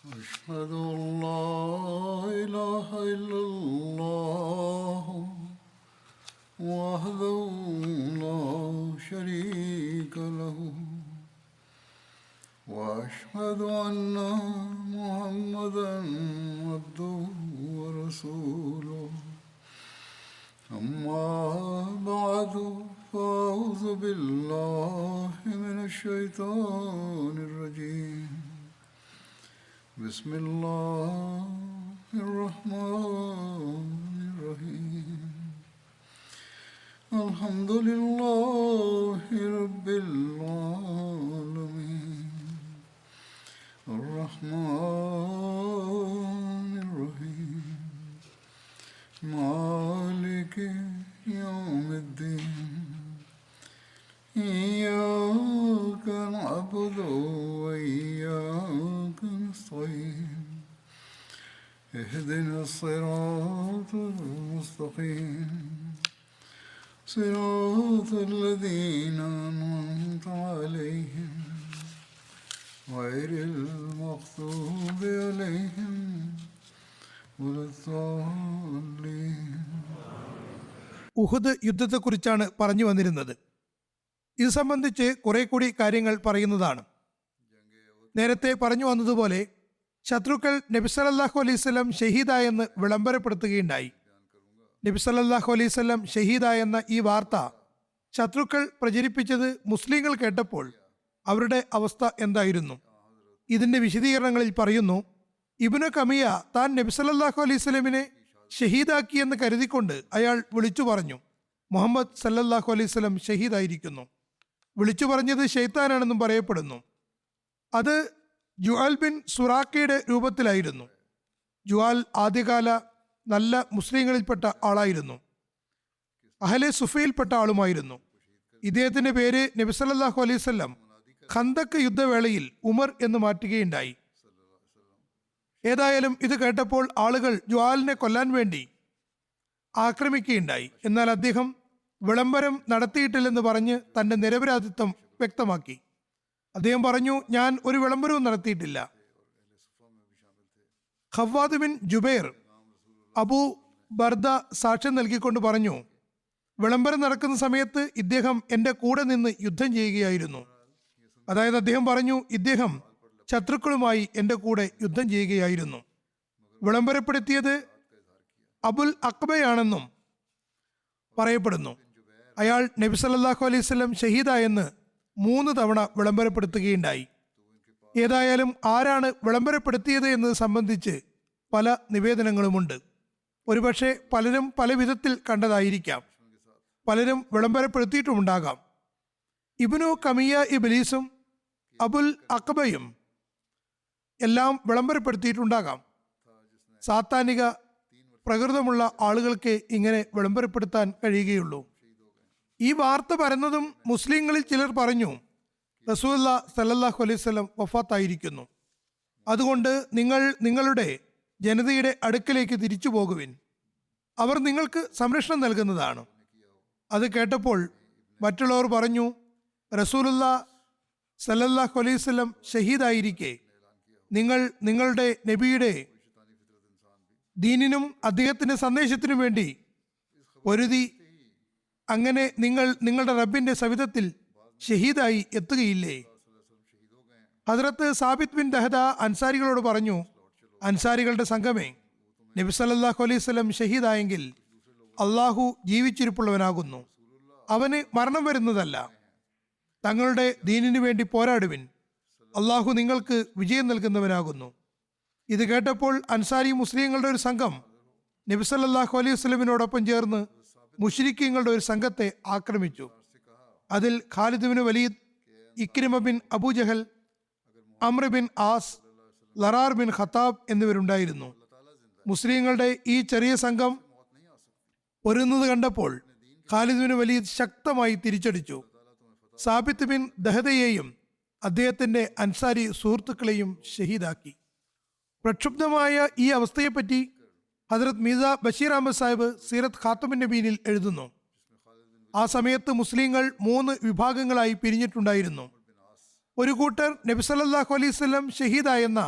أشهد أن لا إله إلا الله وحده لا شريك له وأشهد أن محمدا عبده ورسوله أما بعد فأعوذ بالله من الشيطان الرجيم بسم الله الرحمن الرحيم الحمد لله رب العالمين الرحمن الرحيم مالك يوم الدين إياك نعبد وإياك نستعين اهدنا الصراط المستقيم صراط الذين أنعمت عليهم غير المغضوب عليهم ولا الضالين. ഉഹുദ് യുദ്ധത്തെക്കുറിച്ചാണ് പറഞ്ഞു വന്നിരുന്നത്. ഇത് സംബന്ധിച്ച് കുറെ കൂടി കാര്യങ്ങൾ പറയുന്നതാണ്. നേരത്തെ പറഞ്ഞു വന്നതുപോലെ ശത്രുക്കൾ നബി സല്ലല്ലാഹു അലൈഹി വസല്ലം ഷഹീദായെന്ന് വിളംബരപ്പെടുത്തുകയുണ്ടായി. നബി സല്ലല്ലാഹു അലൈഹി വസല്ലം ഷഹീദായെന്ന ഈ വാർത്ത ശത്രുക്കൾ പ്രചരിപ്പിച്ചത് മുസ്ലിങ്ങൾ കേട്ടപ്പോൾ അവരുടെ അവസ്ഥ എന്തായിരുന്നു? ഇതിന്റെ വിശദീകരണങ്ങളിൽ പറയുന്നു, ഇബ്നു കമിയ താൻ നബി സല്ലല്ലാഹു അലൈഹി വസല്ലമിനെ ഷഹീദാക്കിയെന്ന് കരുതിക്കൊണ്ട് അയാൾ വിളിച്ചു പറഞ്ഞു, മുഹമ്മദ് സല്ലല്ലാഹു അലൈഹി വസല്ലം ഷഹീദായിരിക്കുന്നു. വിളിച്ചു പറഞ്ഞത് ഷെയ്ത്താനാണെന്നും പറയപ്പെടുന്നു. അത് ജുഅൽ ബിൻ സുറാഖയുടെ രൂപത്തിലായിരുന്നു. ജുഅൽ ആദ്യകാല നല്ല മുസ്ലിങ്ങളിൽപ്പെട്ട ആളായിരുന്നു. അഹ്ലെ സുഫയിൽപ്പെട്ട ആളുമായിരുന്നു. ഇദ്ദേഹത്തിന്റെ പേര് നബി സല്ലല്ലാഹു അലൈഹി വസല്ലം ഖന്തക്ക് യുദ്ധവേളയിൽ ഉമർ എന്ന് മാറ്റുകയുണ്ടായി. ഏതായാലും ഇത് കേട്ടപ്പോൾ ആളുകൾ ജുആലിനെ കൊല്ലാൻ വേണ്ടി ആക്രമിക്കുകയുണ്ടായി. എന്നാൽ അദ്ദേഹം വിളംബരം നടത്തിയിട്ടില്ലെന്ന് പറഞ്ഞ് തന്റെ നിരപരാധിത്വം വ്യക്തമാക്കി. അദ്ദേഹം പറഞ്ഞു, ഞാൻ ഒരു വിളംബരവും നടത്തിയിട്ടില്ല. ഖവ്വാദ് ബിൻ ജുബൈർ അബൂ ബർദ സാക്ഷ്യം നൽകിക്കൊണ്ട് പറഞ്ഞു, വിളംബരം നടക്കുന്ന സമയത്ത് ഇദ്ദേഹം എൻ്റെ കൂടെ നിന്ന് യുദ്ധം ചെയ്യുകയായിരുന്നു. അതായത് അദ്ദേഹം പറഞ്ഞു, ഇദ്ദേഹം ശത്രുക്കളുമായി എൻ്റെ കൂടെ യുദ്ധം ചെയ്യുകയായിരുന്നു. വിളംബരപ്പെടുത്തിയത് അബുൽ അക്ബയാണെന്നും പറയപ്പെടുന്നു. അയാൾ നബി സല്ലല്ലാഹു അലൈഹി വസല്ലം ഷഹീദായെന്ന് 3 തവണ വിളംബരപ്പെടുത്തുകയുണ്ടായി. ഏതായാലും ആരാണ് വിളംബരപ്പെടുത്തിയത് എന്നത് സംബന്ധിച്ച് പല നിവേദനങ്ങളുമുണ്ട്. ഒരുപക്ഷെ പലരും പല വിധത്തിൽ കണ്ടതായിരിക്കാം. പലരും വിളംബരപ്പെടുത്തിയിട്ടുമുണ്ടാകാം. ഇബ്നു കമിയ ഇബ്ലീസും അബുൽ അക്ബയും എല്ലാം വിളംബരപ്പെടുത്തിയിട്ടുണ്ടാകാം. സാത്താനിക പ്രകൃതമുള്ള ആളുകൾക്ക് ഇങ്ങനെ വിളംബരപ്പെടുത്താൻ കഴിയുകയുള്ളൂ. ഈ വാർത്ത പരന്നതും മുസ്ലിങ്ങളിൽ ചിലർ പറഞ്ഞു, റസൂലുള്ളാഹി സ്വല്ലല്ലാഹു അലൈഹി വസല്ലം വഫാത്തായിരിക്കുന്നു. അതുകൊണ്ട് നിങ്ങൾ നിങ്ങളുടെ ജനതയുടെ അടുക്കലേക്ക് തിരിച്ചു പോകുവിൻ, അവർ നിങ്ങൾക്ക് സംരക്ഷണം നൽകുന്നതാണ്. അത് കേട്ടപ്പോൾ മറ്റുള്ളവർ പറഞ്ഞു, റസൂലുള്ളാഹി സ്വല്ലല്ലാഹു അലൈഹി വസല്ലം ഷഹീദായിരിക്കെ നിങ്ങൾ നിങ്ങളുടെ നബിയുടെ ദീനിനും അദ്ദേഹത്തിന്റെ സന്ദേശത്തിനും വേണ്ടി പൊരുതി അങ്ങനെ നിങ്ങൾ നിങ്ങളുടെ റബ്ബിന്റെ സവിധത്തിൽ ഷഹീദായി എത്തുകയില്ലേ? ഹദ്റത്ത് സാബിത് ബിൻ ദഹദ അൻസാരികളോട് പറഞ്ഞു, അൻസാരികളുടെ സംഘമേ, നബി സല്ലല്ലാഹു അലൈഹി വസല്ലം ഷഹീദായെങ്കിൽ അള്ളാഹു ജീവിച്ചിരിപ്പുള്ളവനാകുന്നു, അവന് മരണം വരുന്നതല്ല. തങ്ങളുടെ ദീനിനു വേണ്ടി പോരാടുവിൻ, അള്ളാഹു നിങ്ങൾക്ക് വിജയം നൽകുന്നവനാകുന്നു. ഇത് കേട്ടപ്പോൾ അൻസാരി മുസ്ലിങ്ങളുടെ ഒരു സംഘം നബി സല്ലല്ലാഹു അലൈഹി വസല്ലമിനോടൊപ്പം ചേർന്ന് മുശ്രിക്കീങ്ങളുടെ ഒരു സംഘത്തെ ആക്രമിച്ചു. അതിൽ Khalid bin Walid, Ikrima bin Abu Jahl, Amr bin As, Zirar bin Khattab എന്നിവരുണ്ടായിരുന്നു. മുസ്ലിങ്ങളുടെ ഈ ചെറിയ സംഘം ഒരുങ്ങുന്നത് കണ്ടപ്പോൾ ഖാലിദ് ബിൻ വലീദ് ശക്തമായി തിരിച്ചടിച്ചു. സാബിത്ത് ബിൻ ദഹദയെയും അദ്ദേഹത്തിന്റെ അൻസാരി സുഹൃത്തുക്കളെയും ഷഹീദാക്കി. പ്രക്ഷുബ്ധമായ ഈ അവസ്ഥയെപ്പറ്റി ഹദ്രത്ത് മീസ ബഷീർ അഹമ്മദ് സാഹിബ് സീറത്ത് ഖാത്തമുൻ നബീനിൽ എഴുതുന്നു. ആ സമയത്ത് മുസ്ലിങ്ങൾ 3 വിഭാഗങ്ങളായി പിരിഞ്ഞിട്ടുണ്ടായിരുന്നു. ഒരു കൂട്ടർ നബി സല്ലല്ലാഹു അലൈഹി വസല്ലം ഷഹീദായെന്ന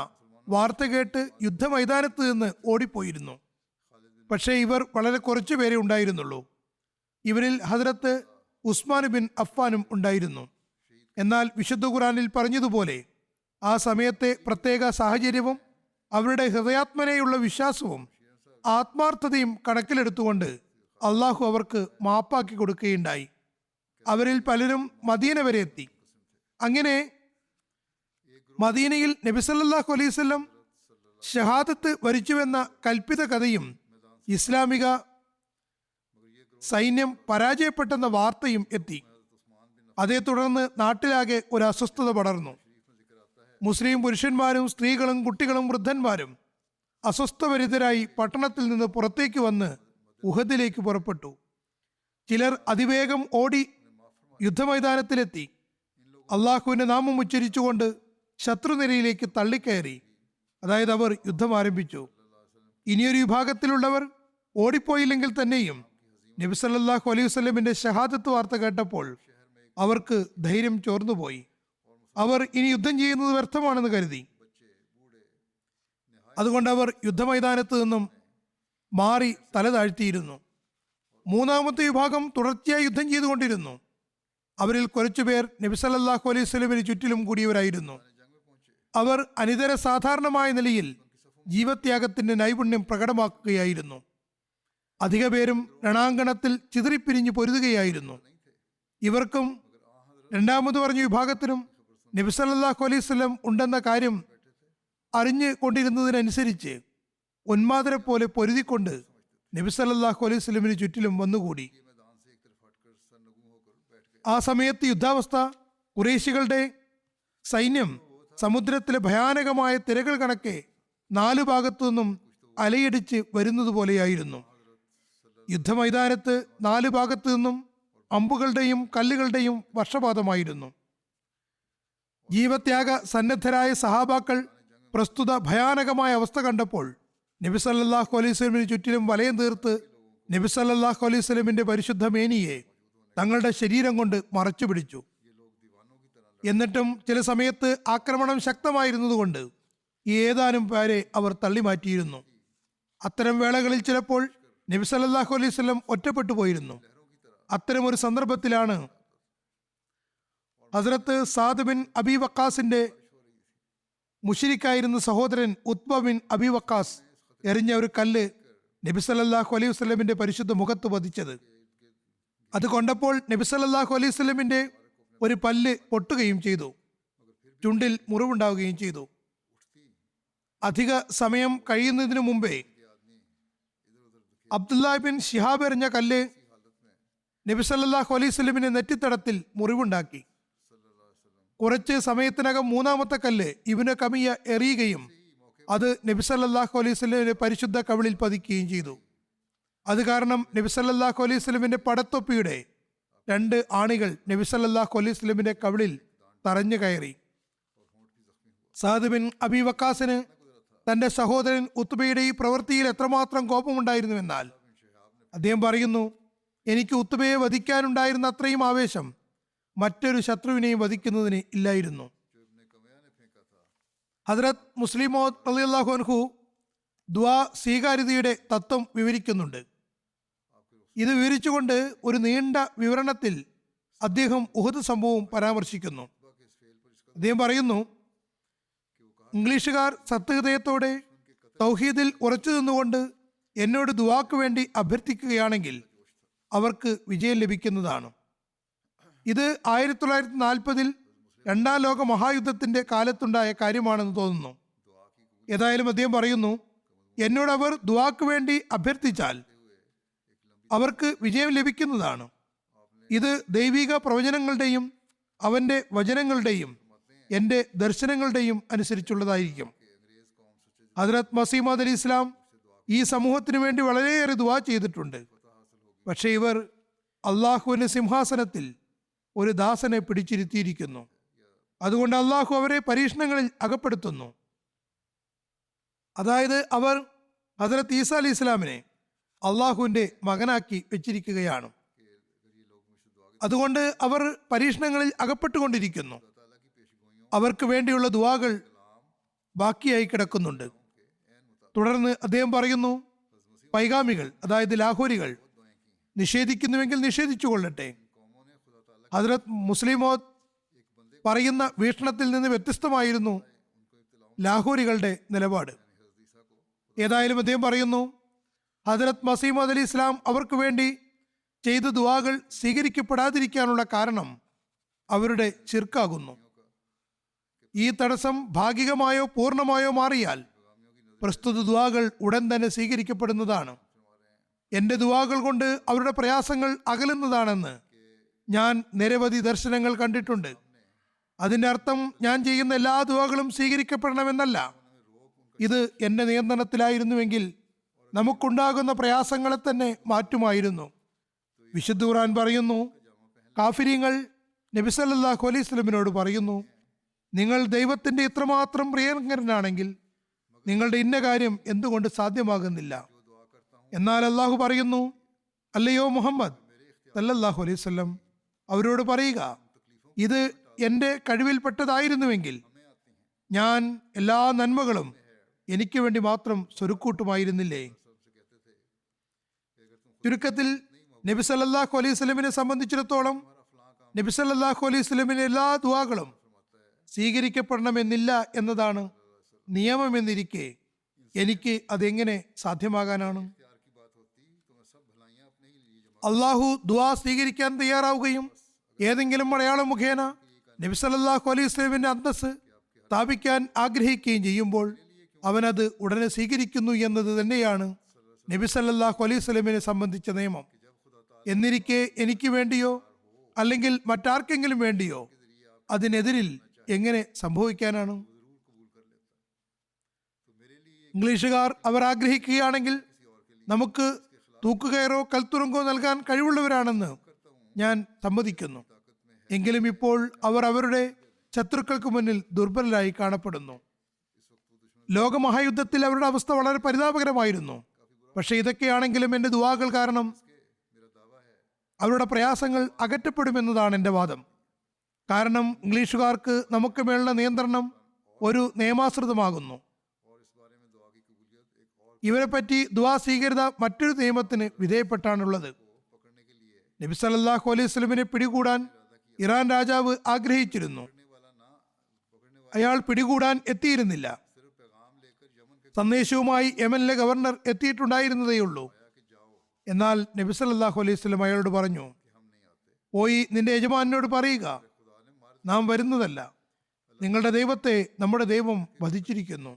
വാർത്ത കേട്ട് യുദ്ധമൈതാനത്ത് നിന്ന് ഓടിപ്പോയിരുന്നു. പക്ഷേ ഇവർ വളരെ കുറച്ചു പേരെ ഉണ്ടായിരുന്നുള്ളൂ. ഇവരിൽ ഹദ്രത്ത് ഉസ്മാൻ ബിൻ അഫ്ഫാനും ഉണ്ടായിരുന്നു. എന്നാൽ വിശുദ്ധ ഖുർആനിൽ പറഞ്ഞതുപോലെ ആ സമയത്തെ പ്രത്യേക സാഹചര്യവും അവരുടെ ഹൃദയാത്മനയുള്ള വിശ്വാസവും ആത്മാർത്ഥതയും കണക്കിലെടുത്തുകൊണ്ട് അള്ളാഹു അവർക്ക് മാപ്പാക്കി കൊടുക്കുകയുണ്ടായി. അവരിൽ പലരും മദീന വരെ എത്തി. അങ്ങനെ മദീനയിൽ നബി സല്ലല്ലാഹു അലൈഹി വസല്ലം ഷഹാദത്ത് വരിച്ചുവെന്ന കൽപ്പിത കഥയും ഇസ്ലാമിക സൈന്യം പരാജയപ്പെട്ടെന്ന വാർത്തയും എത്തി. അതേ തുടർന്ന് നാട്ടിലാകെ ഒരു അസ്വസ്ഥത പടർന്നു. മുസ്ലിം പുരുഷന്മാരും സ്ത്രീകളും കുട്ടികളും വൃദ്ധന്മാരും അസ്വസ്ഥഭരിതരായി പട്ടണത്തിൽ നിന്ന് പുറത്തേക്ക് വന്ന് ഉഹദിലേക്ക് പുറപ്പെട്ടു. ചിലർ അതിവേഗം ഓടി യുദ്ധമൈതാനത്തിലെത്തി. അള്ളാഹുവിന്റെ നാമം ഉച്ചരിച്ചുകൊണ്ട് ശത്രുനിരയിലേക്ക് തള്ളിക്കയറി. അതായത് അവർ യുദ്ധം ആരംഭിച്ചു. ഇനിയൊരു വിഭാഗത്തിലുള്ളവർ ഓടിപ്പോയില്ലെങ്കിൽ തന്നെയും നബി സല്ലല്ലാഹു അലൈഹി വസല്ലമിന്റെ ഷഹാദത്ത് വാർത്ത കേട്ടപ്പോൾ അവർക്ക് ധൈര്യം ചോർന്നുപോയി. അവർ ഇനി യുദ്ധം ചെയ്യുന്നത് വ്യർത്ഥമാണെന്ന് കരുതി. അതുകൊണ്ട് അവർ യുദ്ധമൈതാനത്ത് നിന്നും മാറി തല താഴ്ത്തിയിരുന്നു. മൂന്നാമത്തെ വിഭാഗം തുടർച്ചയായി യുദ്ധം ചെയ്തുകൊണ്ടിരുന്നു. അവരിൽ കുറച്ചുപേർ നബി സല്ലല്ലാഹു അലൈഹി വസല്ലമിന് ചുറ്റിലും കൂടിയവരായിരുന്നു. അവർ അനിതര സാധാരണമായ നിലയിൽ ജീവത്യാഗത്തിന്റെ നൈപുണ്യം പ്രകടമാക്കുകയായിരുന്നു. അധിക പേരും രണാങ്കണത്തിൽ ചിതറിപ്പിരിഞ്ഞു പൊരുതുകയായിരുന്നു. ഇവർക്കും രണ്ടാമത് പറഞ്ഞ വിഭാഗത്തിനും നബി സല്ലല്ലാഹു അലൈഹി വസല്ലം ഉണ്ടെന്ന കാര്യം അറിഞ്ഞു കൊണ്ടിരുന്നതിനനുസരിച്ച് ഉന്മാദരെ പോലെ പൊരുതിക്കൊണ്ട് നബി സല്ലല്ലാഹു അലൈഹി വസല്ലമിന് ചുറ്റിലും വന്നുകൂടി. ആ സമയത്ത് യുദ്ധാവസ്ഥ ഖുറൈശികളുടെ സൈന്യം സമുദ്രത്തിലെ ഭയാനകമായ തിരകൾ കണക്കെ 4 ഭാഗത്തു നിന്നും അലയടിച്ച് വരുന്നത് പോലെയായിരുന്നു. യുദ്ധമൈതാനത്ത് 4 ഭാഗത്തു നിന്നും അമ്പുകളുടെയും കല്ലുകളുടെയും വർഷപാതമായിരുന്നു. ജീവത്യാഗ സന്നദ്ധരായ സഹാബാക്കൾ പ്രസ്തുത ഭയാനകമായ അവസ്ഥ കണ്ടപ്പോൾ നബി സല്ലല്ലാഹു അലൈഹി വസല്ലമിന് ചുറ്റിലും വലയം തീർത്ത് നബി സല്ലല്ലാഹു അലൈഹി വസല്ലമിന്റെ പരിശുദ്ധ മേനിയെ തങ്ങളുടെ ശരീരം കൊണ്ട് മറച്ചു പിടിച്ചു. എന്നിട്ടും ചില സമയത്ത് ആക്രമണം ശക്തമായിരുന്നതുകൊണ്ട് ഈ ഏതാനും പേരെ അവർ തള്ളിമാറ്റിയിരുന്നു. അത്തരം വേളകളിൽ ചിലപ്പോൾ നബി സല്ലല്ലാഹു അലൈഹി വസല്ലം ഒറ്റപ്പെട്ടു പോയിരുന്നു. അത്തരമൊരു സന്ദർഭത്തിലാണ് ഹസ്രത്ത് സാദ് ബിൻ അബി വക്കാസിന്റെ മുശ്രിക്കായിരുന്ന സഹോദരൻ ഉത്ബ ബിൻ അബി വക്കാസ് എറിഞ്ഞ ഒരു കല്ല് നബി സല്ലല്ലാഹു അലൈഹി വസല്ലമിന്റെ പരിശുദ്ധ മുഖത്ത് പതിച്ചത്. അത് കൊണ്ടപ്പോൾ നബി സല്ലല്ലാഹു അലൈഹി വസല്ലമിന്റെ ഒരു പല്ല് പൊട്ടുകയും ചെയ്തു. ചുണ്ടിൽ മുറിവുണ്ടാവുകയും ചെയ്തു. അധിക സമയം കഴിയുന്നതിനു മുമ്പേ അബ്ദുല്ലാ ബിൻ ശിഹാബ് എറിഞ്ഞ കല്ല് നബി സല്ലല്ലാഹു അലൈഹി വസല്ലമിന്റെ നെറ്റിത്തടത്തിൽ മുറിവുണ്ടാക്കി. കുറച്ച് സമയത്തിനകം മൂന്നാമത്തെ കല്ല് ഇബ്നു കമിയ എറിയുകയും അത് നബി സല്ലല്ലാഹു അലൈഹി വസല്ലമിന്റെ പരിശുദ്ധ കവിളിൽ പതിക്കുകയും ചെയ്തു. അത് കാരണം നബി സല്ലല്ലാഹു അലൈഹി വസല്ലമിന്റെ പടത്തൊപ്പിയുടെ 2 ആണികൾ നബി സല്ലല്ലാഹു അലൈഹി വസല്ലമിന്റെ കവിളിൽ തറഞ്ഞു കയറി. സാദ് ബിൻ അബി വക്കാസിന് തന്റെ സഹോദരൻ ഉത്ബയുടെ ഈ പ്രവൃത്തിയിൽ എത്രമാത്രം കോപമുണ്ടായിരുന്നുവെന്നാൽ അദ്ദേഹം പറയുന്നു, എനിക്ക് ഉത്ബയെ വധിക്കാനുണ്ടായിരുന്ന അത്രയും ആവേശം മറ്റൊരു ശത്രുവിനെയും വധിക്കുന്നതിന് ഇല്ലായിരുന്നു. ഹദ്രത്ത് മുസ്ലിം മൗദ് റളിയല്ലാഹു അൻഹു ദുആ സ്വീകാര്യതയുടെ തത്വം വിവരിക്കുന്നുണ്ട്. ഇത് വിവരിച്ചുകൊണ്ട് ഒരു നീണ്ട വിവരണത്തിൽ അദ്ദേഹം ഉഹദ് സംഭവം പരാമർശിക്കുന്നു. അദ്ദേഹം പറയുന്നു, ഇംഗ്ലീഷുകാർ സത്യഹൃദയത്തോടെ തൗഹീദിൽ ഉറച്ചു നിന്നുകൊണ്ട് എന്നോട് ദുആക്ക് വേണ്ടി അഭ്യർത്ഥിക്കുകയാണെങ്കിൽ അവർക്ക് വിജയം ലഭിക്കുന്നതാണ്. ഇത് 1940 രണ്ടാം ലോക മഹായുദ്ധത്തിന്റെ കാലത്തുണ്ടായ കാര്യമാണെന്ന് തോന്നുന്നു. ഏതായാലും അദ്ദേഹം പറയുന്നു, എന്നോട് അവർ ദുആക്ക് വേണ്ടി അഭ്യർത്ഥിച്ചാൽ അവർക്ക് വിജയം ലഭിക്കുന്നതാണ്. ഇത് ദൈവിക പ്രവചനങ്ങളുടെയും അവന്റെ വചനങ്ങളുടെയും എൻ്റെ ദർശനങ്ങളുടെയും അനുസരിച്ചുള്ളതായിരിക്കും. ഹദ്രത്ത് മസീമദ് അലി ഇസ്ലാം ഈ സമൂഹത്തിന് വേണ്ടി വളരെയേറെ ദുആ ചെയ്തിട്ടുണ്ട്. പക്ഷേ ഇവർ അള്ളാഹുവിന്റെ സിംഹാസനത്തിൽ ഒരു ദാസനെ പിടിച്ചിരുത്തിയിരിക്കുന്നു. അതുകൊണ്ട് അള്ളാഹു അവരെ പരീക്ഷണങ്ങളിൽ അകപ്പെടുത്തുന്നു. അതായത് അവർ ഹദ്രത്ത് ഈസ അലി ഇസ്ലാമിനെ അള്ളാഹുവിന്റെ മകനാക്കി വെച്ചിരിക്കുകയാണ്. അതുകൊണ്ട് അവർ പരീക്ഷണങ്ങളിൽ അകപ്പെട്ടുകൊണ്ടിരിക്കുന്നു. അവർക്ക് വേണ്ടിയുള്ള ദുആകൾ ബാക്കിയായി കിടക്കുന്നുണ്ട്. തുടർന്ന് അദ്ദേഹം പറയുന്നു, പൈഗാമികൾ അതായത് ലാഹോരികൾ നിഷേധിക്കുന്നുവെങ്കിൽ നിഷേധിച്ചു കൊള്ളട്ടെ. ഹദ്രത്ത് മുസ്ലിമോദ് പറയുന്ന വീക്ഷണത്തിൽ നിന്ന് വ്യത്യസ്തമായിരുന്നു ലാഹോരികളുടെ നിലപാട്. ഏതായാലും അദ്ദേഹം പറയുന്നു, ഹദ്രത്ത് മസീമോദ് അലി ഇസ്ലാം അവർക്ക് വേണ്ടി ചെയ്ത ദുആകൾ സ്വീകരിക്കപ്പെടാതിരിക്കാനുള്ള കാരണം അവരുടെ ശിർക്കാകുന്നു. ഈ തടസ്സം ഭാഗികമായോ പൂർണ്ണമായോ മാറിയാൽ പ്രസ്തുത ദുആകൾ ഉടൻ തന്നെ സ്വീകരിക്കപ്പെടുന്നതാണ്. എൻ്റെ ദുആകൾ കൊണ്ട് അവരുടെ പ്രയാസങ്ങൾ അകലുന്നതാണെന്ന് ഞാൻ നിരവധി ദർശനങ്ങൾ കണ്ടിട്ടുണ്ട്. അതിൻ്റെ അർത്ഥം ഞാൻ ചെയ്യുന്ന എല്ലാ ദുആകളും സ്വീകരിക്കപ്പെടണമെന്നല്ല. ഇത് എൻ്റെ നിയന്ത്രണത്തിലായിരുന്നുവെങ്കിൽ നമുക്കുണ്ടാകുന്ന പ്രയാസങ്ങളെ തന്നെ മാറ്റുമായിരുന്നു. വിശുദ്ധ ഖുർആൻ പറയുന്നു, കാഫിരീങ്ങൾ നബി സല്ലല്ലാഹു അലൈഹി വസല്ലമയോട് പറയുന്നു, നിങ്ങൾ ദൈവത്തിൻ്റെ ഇത്രമാത്രം പ്രിയങ്കരനാണെങ്കിൽ നിങ്ങളുടെ ഇന്ന കാര്യം എന്തുകൊണ്ട് സാധ്യമാകുന്നില്ല? എന്നാൽ അള്ളാഹു പറയുന്നു, അല്ലയോ മുഹമ്മദ് സല്ലല്ലാഹു അലൈഹി വസല്ലം അവരോട് പറയുക, ഇത് എൻ്റെ കഴിവിൽപ്പെട്ടതായിരുന്നുവെങ്കിൽ ഞാൻ എല്ലാ നന്മകളും എനിക്ക് വേണ്ടി മാത്രം സ്വരുക്കൂട്ടുമായിരുന്നില്ലേ? ചുരുക്കത്തിൽ നബി സല്ലല്ലാഹു അലൈഹി വസല്ലമിനെ സംബന്ധിച്ചിടത്തോളം നബി സല്ലല്ലാഹു അലൈഹി വസല്ലമിന്റെ എല്ലാ ദുആകളും സ്വീകരിക്കപ്പെടണമെന്നില്ല എന്നതാണ് നിയമമെന്നിരിക്കെ എനിക്ക് അതെങ്ങനെ സാധ്യമാകാനാണ്? അള്ളാഹു ദുആ സ്വീകരിക്കാൻ തയ്യാറാവുകയും ഏതെങ്കിലും അടയാളം മുഖേന നബി സല്ലല്ലാഹു അലൈഹി വസല്ലമിന്റെ അന്തസ്സ് സ്ഥാപിക്കാൻ ആഗ്രഹിക്കുകയും ചെയ്യുമ്പോൾ അവനത് ഉടനെ സ്വീകരിക്കുന്നു എന്നത് തന്നെയാണ് നബി സല്ലല്ലാഹു അലൈഹി വസല്ലമിനെ സംബന്ധിച്ച നിയമം. എന്നിരിക്കെ എനിക്ക് വേണ്ടിയോ അല്ലെങ്കിൽ മറ്റാർക്കെങ്കിലും വേണ്ടിയോ അതിനെതിരിൽ എങ്ങനെ സംഭവിക്കാനാണ്? ഇംഗ്ലീഷുകാർ അവർ ആഗ്രഹിക്കുകയാണെങ്കിൽ നമുക്ക് തൂക്കുകയറോ കൽത്തുറുങ്കോ നൽകാൻ കഴിവുള്ളവരാണെന്ന് ഞാൻ സമ്മതിക്കുന്നു. എങ്കിലും ഇപ്പോൾ അവർ അവരുടെ ശത്രുക്കൾക്ക് മുന്നിൽ ദുർബലരായി കാണപ്പെടുന്നു. ലോകമഹായുദ്ധത്തിൽ അവരുടെ അവസ്ഥ വളരെ പരിതാപകരമായിരുന്നു. പക്ഷേ ഇതൊക്കെയാണെങ്കിലും എൻ്റെ ദുആകൾ കാരണം അവരുടെ പ്രയാസങ്ങൾ അകറ്റപ്പെടുമെന്നതാണ് എൻ്റെ വാദം. കാരണം ഇംഗ്ലീഷുകാർക്ക് നമുക്ക് മേലുള്ള നിയന്ത്രണം ഒരു നിയമാശ്രിതമാകുന്നു. ഇവരെ പറ്റി ദുആ സ്വീകരിത മറ്റൊരു നിയമത്തിന് വിധേയപ്പെട്ടാണുള്ളത്. നബി സല്ലല്ലാഹു അലൈഹി വസല്ലമിനെ പിടികൂടാൻ ഇറാൻ രാജാവ് ആഗ്രഹിച്ചിരുന്നു. അയാൾ പിടികൂടാൻ എത്തിയിരുന്നില്ല. സന്ദേശവുമായി യമനിലെ ഗവർണർ എത്തിയിട്ടുണ്ടായിരുന്നതേയുള്ളൂ. എന്നാൽ നബി സല്ലല്ലാഹു അലൈഹി വസല്ലം അയാളോട് പറഞ്ഞു, പോയി നിന്റെ യജമാനോട് പറയുക, നാം വരുന്നതല്ല, നിങ്ങളുടെ ദൈവത്തെ നമ്മുടെ ദൈവം വധിച്ചിരിക്കുന്നു.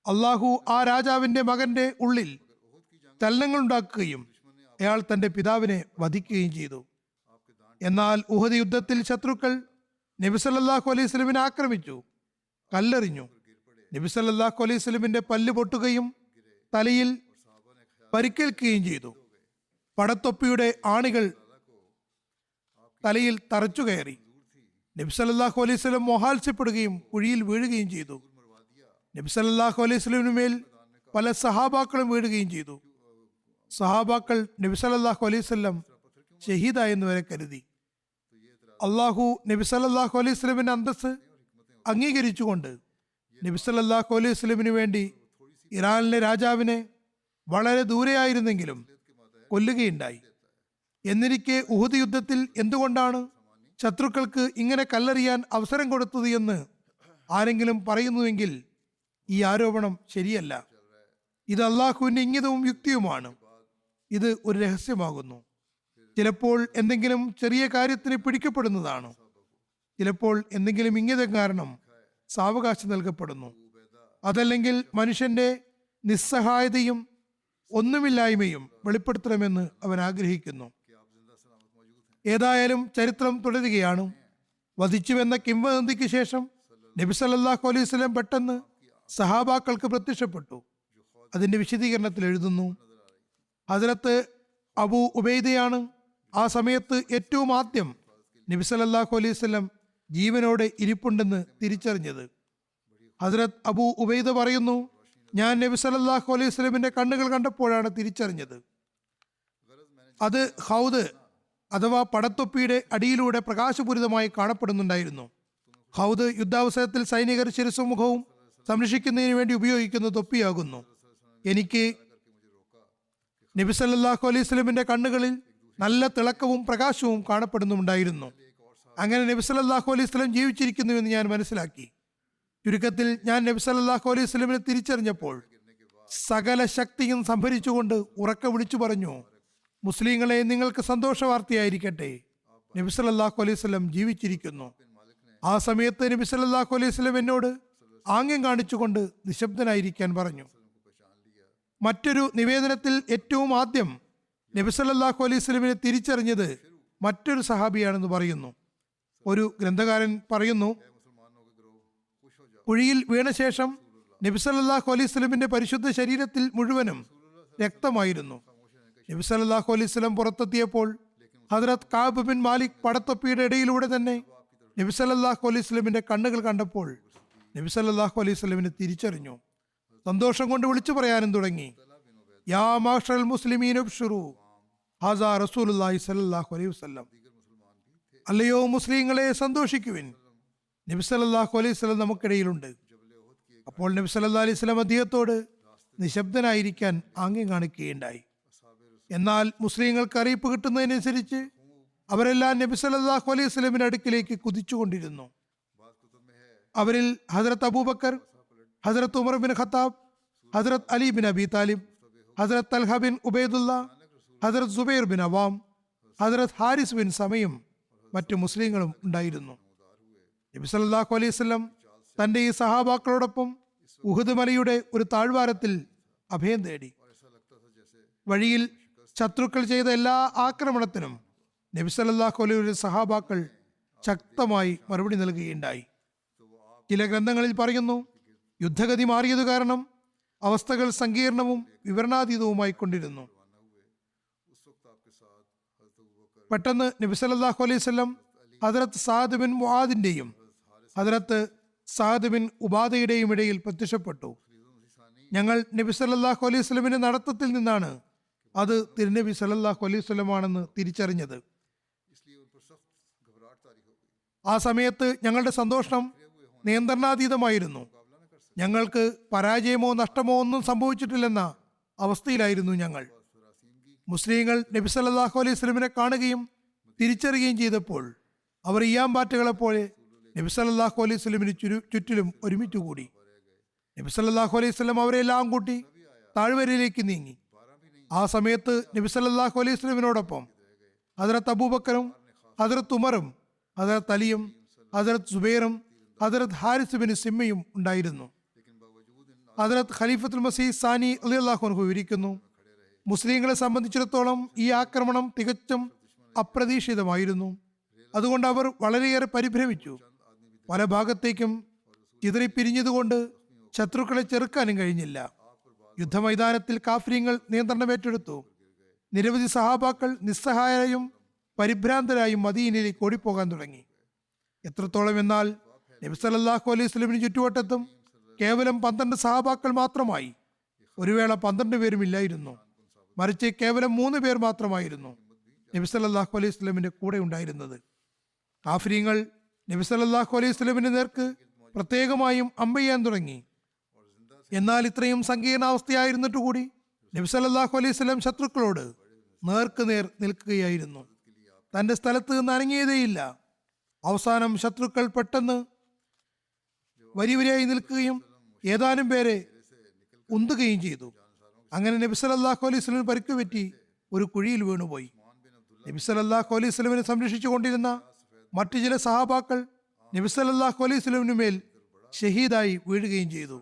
അള്ളാഹു ആ രാജാവിന്റെ മകന്റെ ഉള്ളിൽ ചലനങ്ങൾ ഉണ്ടാക്കുകയും അയാൾ തന്റെ പിതാവിനെ വധിക്കുകയും ചെയ്തു. എന്നാൽ ഉഹദ് യുദ്ധത്തിൽ ശത്രുക്കൾ നബി സല്ലല്ലാഹു അലൈഹി വസല്ലമിനെ ആക്രമിച്ചു, കല്ലെറിഞ്ഞു. നബി സല്ലല്ലാഹു അലൈഹി വസല്ലമിന്റെ പല്ല് പൊട്ടുകയും തലയിൽ പരിക്കേൽക്കുകയും ചെയ്തു. പടത്തൊപ്പിയുടെ ആണികൾ തലയിൽ തറച്ചു കയറി. നബി സല്ലല്ലാഹു അലൈഹി വസല്ലം മോഹാത്സ്യപ്പെടുകയും കുഴിയിൽ വീഴുകയും ചെയ്തു. നബി സല്ലല്ലാഹു അലൈഹി വസല്ലമിന് മേൽ പല സഹാബാക്കളും വീഴുകയും ചെയ്തു. സഹാബാക്കൾ നബി സല്ലല്ലാഹു അലൈഹി വസല്ലം ഷഹീദായെന്ന് വരെ കരുതി. അള്ളാഹു നബി സല്ലല്ലാഹു അലൈഹി വസല്ലമിന്റെ അന്തസ്സ് അംഗീകരിച്ചുകൊണ്ട് നബി സല്ലല്ലാഹു അലൈഹി വസല്ലമിന് വേണ്ടി ഇറാനിലെ രാജാവിനെ വളരെ ദൂരെയായിരുന്നെങ്കിലും കൊല്ലുകയുണ്ടായി. എന്നിരിക്കെ ഉഹദ് യുദ്ധത്തിൽ എന്തുകൊണ്ടാണ് ശത്രുക്കൾക്ക് ഇങ്ങനെ കല്ലെറിയാൻ അവസരം കൊടുത്തത് എന്ന് ആരെങ്കിലും പറയുന്നുവെങ്കിൽ ഈ ആരോപണം ശരിയല്ല. ഇത് അള്ളാഹുവിന്റെ ഇംഗിതവും യുക്തിയുമാണ്. ഇത് ഒരു രഹസ്യമാകുന്നു. ചിലപ്പോൾ എന്തെങ്കിലും ചെറിയ കാര്യത്തിന് പിടിക്കപ്പെടുന്നതാണ്. ചിലപ്പോൾ എന്തെങ്കിലും ഇംഗിതം കാരണം സാവകാശം നൽകപ്പെടുന്നു. അതല്ലെങ്കിൽ മനുഷ്യന്റെ നിസ്സഹായതയും ഒന്നുമില്ലായ്മയും വെളിപ്പെടുത്തണമെന്ന് അവൻ ആഗ്രഹിക്കുന്നു. ഏതായാലും ചരിത്രം തുടരുകയാണ്. വധിച്ചുവെന്ന കിംവദന്തിക്ക് ശേഷം നബി സല്ലല്ലാഹു അലൈഹി വസല്ലം പെട്ടെന്ന് സഹാബാക്കൾക്ക് പ്രത്യക്ഷപ്പെട്ടു. അതിന്റെ വിശദീകരണത്തിൽ എഴുതുന്നു, ഹദ്രത്ത് അബൂ ഉബൈദയാണ് ആ സമയത്ത് ഏറ്റവും ആദ്യം നബി സല്ലല്ലാഹു അലൈഹി വസല്ലം ജീവനോടെ ഇരിപ്പുണ്ടെന്ന് തിരിച്ചറിഞ്ഞത്. ഹദ്രത്ത് അബൂ ഉബൈദ പറയുന്നു, ഞാൻ നബി സല്ലല്ലാഹു അലൈഹി വസല്ലമിന്റെ കണ്ണുകൾ കണ്ടപ്പോഴാണ് തിരിച്ചറിഞ്ഞത്. അത് ഹൗദ് അഥവാ പടത്തൊപ്പിയുടെ അടിയിലൂടെ പ്രകാശപൂരിതമായി കാണപ്പെടുന്നുണ്ടായിരുന്നു. ഹൗദ് യുദ്ധാവസരത്തിൽ സൈനികർ ശിരസും മുഖവും സംരക്ഷിക്കുന്നതിന് വേണ്ടി ഉപയോഗിക്കുന്ന തൊപ്പിയാകുന്നു. എനിക്ക് നബി സല്ലല്ലാഹു അലൈഹി വസല്ലമിന്റെ കണ്ണുകളിൽ നല്ല തിളക്കവും പ്രകാശവും കാണപ്പെടുന്നുണ്ടായിരുന്നു. അങ്ങനെ നബി സല്ലല്ലാഹു അലൈഹി വസല്ലം ജീവിച്ചിരിക്കുന്നുവെന്ന് ഞാൻ മനസ്സിലാക്കി. ചുരുക്കത്തിൽ ഞാൻ നബി സല്ലല്ലാഹു അലൈഹി വസല്ലമിനെ തിരിച്ചറിഞ്ഞപ്പോൾ സകല ശക്തിയും സംഭരിച്ചുകൊണ്ട് ഉറക്കെ വിളിച്ചു പറഞ്ഞു, മുസ്ലിങ്ങളെ, നിങ്ങൾക്ക് സന്തോഷ വാർത്തയായിരിക്കട്ടെ, നബി സല്ലല്ലാഹു അലൈഹി വസല്ലം ജീവിച്ചിരിക്കുന്നു. ആ സമയത്ത് നബി സല്ലല്ലാഹു അലൈഹി വസല്ലം എന്നോട് ആംഗ്യം കാണിച്ചുകൊണ്ട് നിശബ്ദനായിരിക്കാൻ പറഞ്ഞു. മറ്റൊരു നിവേദനത്തിൽ ഏറ്റവും ആദ്യം നബി സല്ലല്ലാഹു അലൈഹി വസല്ലമിനെ തിരിച്ചറിഞ്ഞത് മറ്റൊരു സഹാബിയാണെന്ന് പറയുന്നു. ഒരു ഗ്രന്ഥകാരൻ പറയുന്നു, കുഴിയിൽ വീണ ശേഷം നബി സല്ലല്ലാഹു അലൈഹി വസല്ലമിന്റെ പരിശുദ്ധ ശരീരത്തിൽ മുഴുവനും രക്തമായിരുന്നു. നബി സല്ലല്ലാഹു അലൈഹി വസല്ലം പുറത്തെത്തിയപ്പോൾ ഹദ്രത്ത് കഅബ് ബിൻ മാലിക് പടത്തൊപ്പിയുടെ ഇടയിലൂടെ തന്നെ നബി സല്ലല്ലാഹു അലൈഹി വസല്ലമിന്റെ കണ്ണുകൾ കണ്ടപ്പോൾ നബി സല്ലല്ലാഹു അലൈഹി വസല്ലമിനെ തിരിച്ചറിഞ്ഞു. സന്തോഷം കൊണ്ട് വിളിച്ചു പറയാനും തുടങ്ങി, യാ മാഷറൽ മുസ്ലിമീൻ അബ്ശിറൂ ഹാസാ റസൂലുള്ളാഹി സ്വല്ലല്ലാഹു അലൈഹി വസല്ലം. അല്ലയോ മുസ്ലിങ്ങളെ, സന്തോഷിക്കുവിൻ, നബി സല്ലല്ലാഹു അലൈഹി വസല്ലം നമുക്കിടയിലുണ്ട്. അപ്പോൾ നബി സല്ലല്ലാഹു അലൈഹി വസല്ലം അദ്ദേഹത്തോട് നിശബ്ദനായിരിക്കാൻ ആംഗ്യം കാണിക്കുകയുണ്ടായി. എന്നാൽ മുസ്ലിങ്ങൾക്ക് അറിയിപ്പ് കിട്ടുന്നതിനനുസരിച്ച് അവരെല്ലാം നബി സല്ലല്ലാഹു അലൈഹി വസല്ലമിന്റെ അടുക്കിലേക്ക് കുതിച്ചുകൊണ്ടിരുന്നു. അവരിൽ ഹസ്രത്ത് അബൂബക്കർ, ഹസ്രത്ത് ഉമർ ബിൻ ഖത്താബ്, ഹസ്രത്ത് അലി ബിൻ അബി താലിബ്, ഹസ്രത്ത് തൽഹ ബിൻ ഉബൈദുല്ല, ഹസ്രത്ത് സുബൈർ ബിൻ അവാം, ഹസ്രത്ത് ഹാരിസ് ബിൻ സമയും മറ്റു മുസ്ലിങ്ങളും ഉണ്ടായിരുന്നു. നബി സല്ലല്ലാഹു അലൈഹി വസല്ലം തന്റെ ഈ സഹാബാക്കളോടൊപ്പം ഉഹുദ് മലയുടെ ഒരു താഴ്വാരത്തിൽ അഭയം തേടി. വഴിയിൽ ശത്രുക്കൾ ചെയ്ത എല്ലാ ആക്രമണത്തിനും നബി സല്ലല്ലാഹു അലൈഹി വസല്ലം സഹാബാക്കൾ ശക്തമായി മറുപടി നൽകുകയുണ്ടായി. ചില ഗ്രന്ഥങ്ങളിൽ പറയുന്നു, യുദ്ധഗതി മാറിയത് കാരണം അവസ്ഥകൾ സങ്കീർണവും വിവരണാതീതവുമായി കൊണ്ടിരുന്നു. പെട്ടെന്ന് നബി സല്ലല്ലാഹു അലൈഹി വസല്ലം ഹദ്രത്ത് സഅദ് ബിൻ മുആദിന്റെയും ഹദ്രത്ത് സഅദ് ബിൻ ഉബാദയുടെയും ഇടയിൽ പ്രത്യക്ഷപ്പെട്ടു. ഞങ്ങൾ നബി സല്ലല്ലാഹു അലൈഹി വസല്ലമിന്റെ നടത്തത്തിൽ നിന്നാണ് അത് തിരുനബി സല്ലല്ലാഹു അലൈഹി വസല്ലമാണെന്ന് തിരിച്ചറിഞ്ഞത്. ആ സമയത്ത് ഞങ്ങളുടെ സന്തോഷം നിയന്ത്രണാതീതമായിരുന്നു. ഞങ്ങൾക്ക് പരാജയമോ നഷ്ടമോ ഒന്നും സംഭവിച്ചിട്ടില്ലെന്ന അവസ്ഥയിലായിരുന്നു ഞങ്ങൾ. മുസ്ലിങ്ങൾ നബി സല്ലല്ലാഹു അലൈഹി വസല്ലമിനെ കാണുകയും തിരിച്ചറിയുകയും ചെയ്തപ്പോൾ അവർ ഈയാമ്പാറ്റകളെപ്പോലെ നബി സല്ലല്ലാഹു അലൈഹി വസല്ലമിന് ചുറ്റിലും ഒരുമിച്ച് കൂടി. നബി സല്ലല്ലാഹു അലൈഹി വസല്ലം അവരെല്ലാം കൂട്ടി താഴ്വരയിലേക്ക് നീങ്ങി. ആ സമയത്ത് നബി സല്ലല്ലാഹു അലൈഹി വസല്ലമിനോടൊപ്പം ഹദ്രത്ത് അബൂബക്കറും ഹദ്രത്ത് ഉമറും ഹദ്രത്ത് അലിയും ഹദ്രത്ത് സുബൈറും ഹദ്രത്ത് ഹാരിസ് ബിൻ സിമ്മയും ഉണ്ടായിരുന്നു. ഹദ്രത്ത് ഖലീഫത്തുൽ മസീഹ് സാനി റളിയല്ലാഹു അൻഹു വിവരിക്കുന്നു, മുസ്ലിങ്ങളെ സംബന്ധിച്ചിടത്തോളം ഈ ആക്രമണം തികച്ചും അപ്രതീക്ഷിതമായിരുന്നു. അതുകൊണ്ട് അവർ വളരെയേറെ പരിഭ്രമിച്ചു. പല ഭാഗത്തേക്കും ചിതറിപ്പിരിഞ്ഞതുകൊണ്ട് ശത്രുക്കളെ ചെറുക്കാനും കഴിഞ്ഞില്ല. യുദ്ധമൈതാനത്തിൽ കാഫിര്യങ്ങൾ നിയന്ത്രണം ഏറ്റെടുത്തു. നിരവധി സഹാബാക്കൾ നിസ്സഹായരായും പരിഭ്രാന്തരായും മദീനയിലേക്ക് ഓടിപ്പോകാൻ തുടങ്ങി. എത്രത്തോളം എന്നാൽ നബി സല്ലല്ലാഹു അലൈഹി വസല്ലമിന് ചുറ്റുവട്ടത്തും കേവലം 12 സഹാബാക്കൾ മാത്രമായി. ഒരു വേള 12 പേരും ഇല്ലായിരുന്നു, മറിച്ച് കേവലം 3 പേർ മാത്രമായിരുന്നു നബി സല്ലല്ലാഹു അലൈഹി വസല്ലമിന്റെ കൂടെ ഉണ്ടായിരുന്നത്. കാഫിര്യങ്ങൾ നബി സല്ലല്ലാഹു അലൈഹി വസല്ലമിന്റെ നേർക്ക് പ്രത്യേകമായും അമ്പെയ്യാൻ തുടങ്ങി. എന്നാൽ ഇത്രയും സങ്കീർണാവസ്ഥയായിരുന്നിട്ട് കൂടി നബി സല്ലല്ലാഹു അലൈഹി വസല്ലം ശത്രുക്കളോട് നേർക്ക് നേർ നിൽക്കുകയായിരുന്നു. തന്റെ സ്ഥലത്ത് നിന്ന് അനങ്ങിയതേയില്ല. അവസാനം ശത്രുക്കൾ പെട്ടെന്ന് വരിവരിയായി നിൽക്കുകയും ഏതാനും പേരെ ഉന്തുകയും ചെയ്തു. അങ്ങനെ നബി സല്ലല്ലാഹു അലൈഹി വസല്ലം പരിക്കുപറ്റി ഒരു കുഴിയിൽ വീണുപോയി. നബി സല്ലല്ലാഹു അലൈഹി വസല്ലമിനെ സംരക്ഷിച്ചു കൊണ്ടിരുന്ന മറ്റു ചില സഹാബാക്കൾ നബി സല്ലല്ലാഹു അലൈഹി വസല്ലമിന് മേൽ ഷഹീദായി വീഴുകയും ചെയ്തു.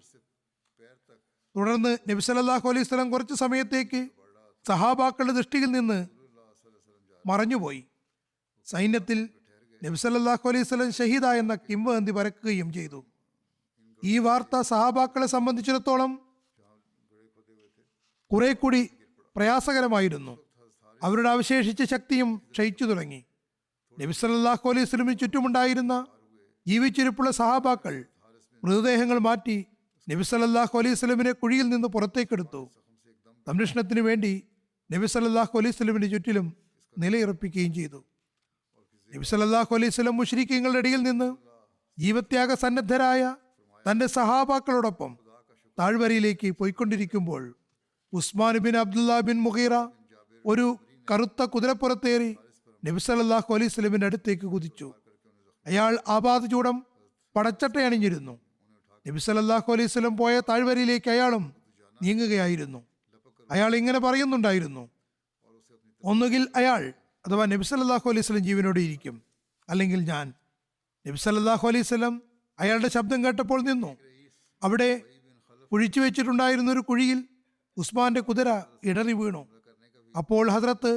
തുടർന്ന് നബി സല്ലല്ലാഹു അലൈഹി വസല്ലം കുറച്ചു സമയത്തേക്ക് സഹാബാക്കളുടെ ദൃഷ്ടിയിൽ നിന്ന് മറഞ്ഞുപോയി. സൈന്യത്തിൽ നബി സല്ലല്ലാഹു അലൈഹി വസല്ലം ഷഹീദായെന്ന കിംവദന്തി പരക്കുകയും ചെയ്തു. ഈ വാർത്ത സഹാബാക്കളെ സംബന്ധിച്ചിടത്തോളം കുറെ കൂടി പ്രയാസകരമായിരുന്നു. അവരുടെ അവശേഷിച്ച ശക്തിയും ക്ഷയിച്ചു തുടങ്ങി. നബി സല്ലല്ലാഹു അലൈഹി വസല്ലമിന് ചുറ്റുമുണ്ടായിരുന്ന ജീവിച്ചിരിപ്പുള്ള സഹാബാക്കൾ മൃതദേഹങ്ങൾ മാറ്റി നബി സല്ലല്ലാഹു അലൈഹി വസല്ലമിനെ കുഴിയിൽ നിന്ന് പുറത്തേക്കെടുത്തു. സംരക്ഷണത്തിന് വേണ്ടി നബി സല്ലല്ലാഹു അലൈഹി വസല്ലമിന്റെ ചുറ്റിലും നിലയുറപ്പിക്കുകയും ചെയ്തു. നബി സല്ലല്ലാഹു അലൈഹി വസല്ലം മുശ്രിക്കീങ്ങളുടെ ഇടയിൽ നിന്ന് ജീവത്യാഗ സന്നദ്ധരായ തന്റെ സഹാബാക്കളോടൊപ്പം താഴ്വരയിലേക്ക് പോയിക്കൊണ്ടിരിക്കുമ്പോൾ Usman bin Abdullah bin Mughira ഒരു കറുത്ത കുതിരപ്പുറത്തേറി നബി സല്ലല്ലാഹു അലൈഹി വസല്ലമിന്റെ അടുത്തേക്ക് കുതിച്ചു. അയാൾ ആപാദ ചൂടം പടച്ചട്ട അണിഞ്ഞിരുന്നു. നബി സല്ലല്ലാഹു അലൈഹി വസല്ലം പോയ താഴ്വരയിലേക്ക് അയാളും നീങ്ങുകയായിരുന്നു. അയാൾ ഇങ്ങനെ പറയുന്നുണ്ടായിരുന്നു, ഒന്നുകിൽ അയാൾ അഥവാ നബി സല്ലല്ലാഹു അലൈഹി വസല്ലം ജീവനോടെ ഇരിക്കും, അല്ലെങ്കിൽ ഞാൻ. നബി സല്ലല്ലാഹു അലൈഹി വസല്ലം അയാളുടെ ശബ്ദം കേട്ടപ്പോൾ നിന്നു. അവിടെ കുഴിച്ചു വെച്ചിട്ടുണ്ടായിരുന്ന ഒരു കുഴിയിൽ ഉസ്മാന്റെ കുതിര ഇടറി വീണു. അപ്പോൾ ഹദ്രത്ത്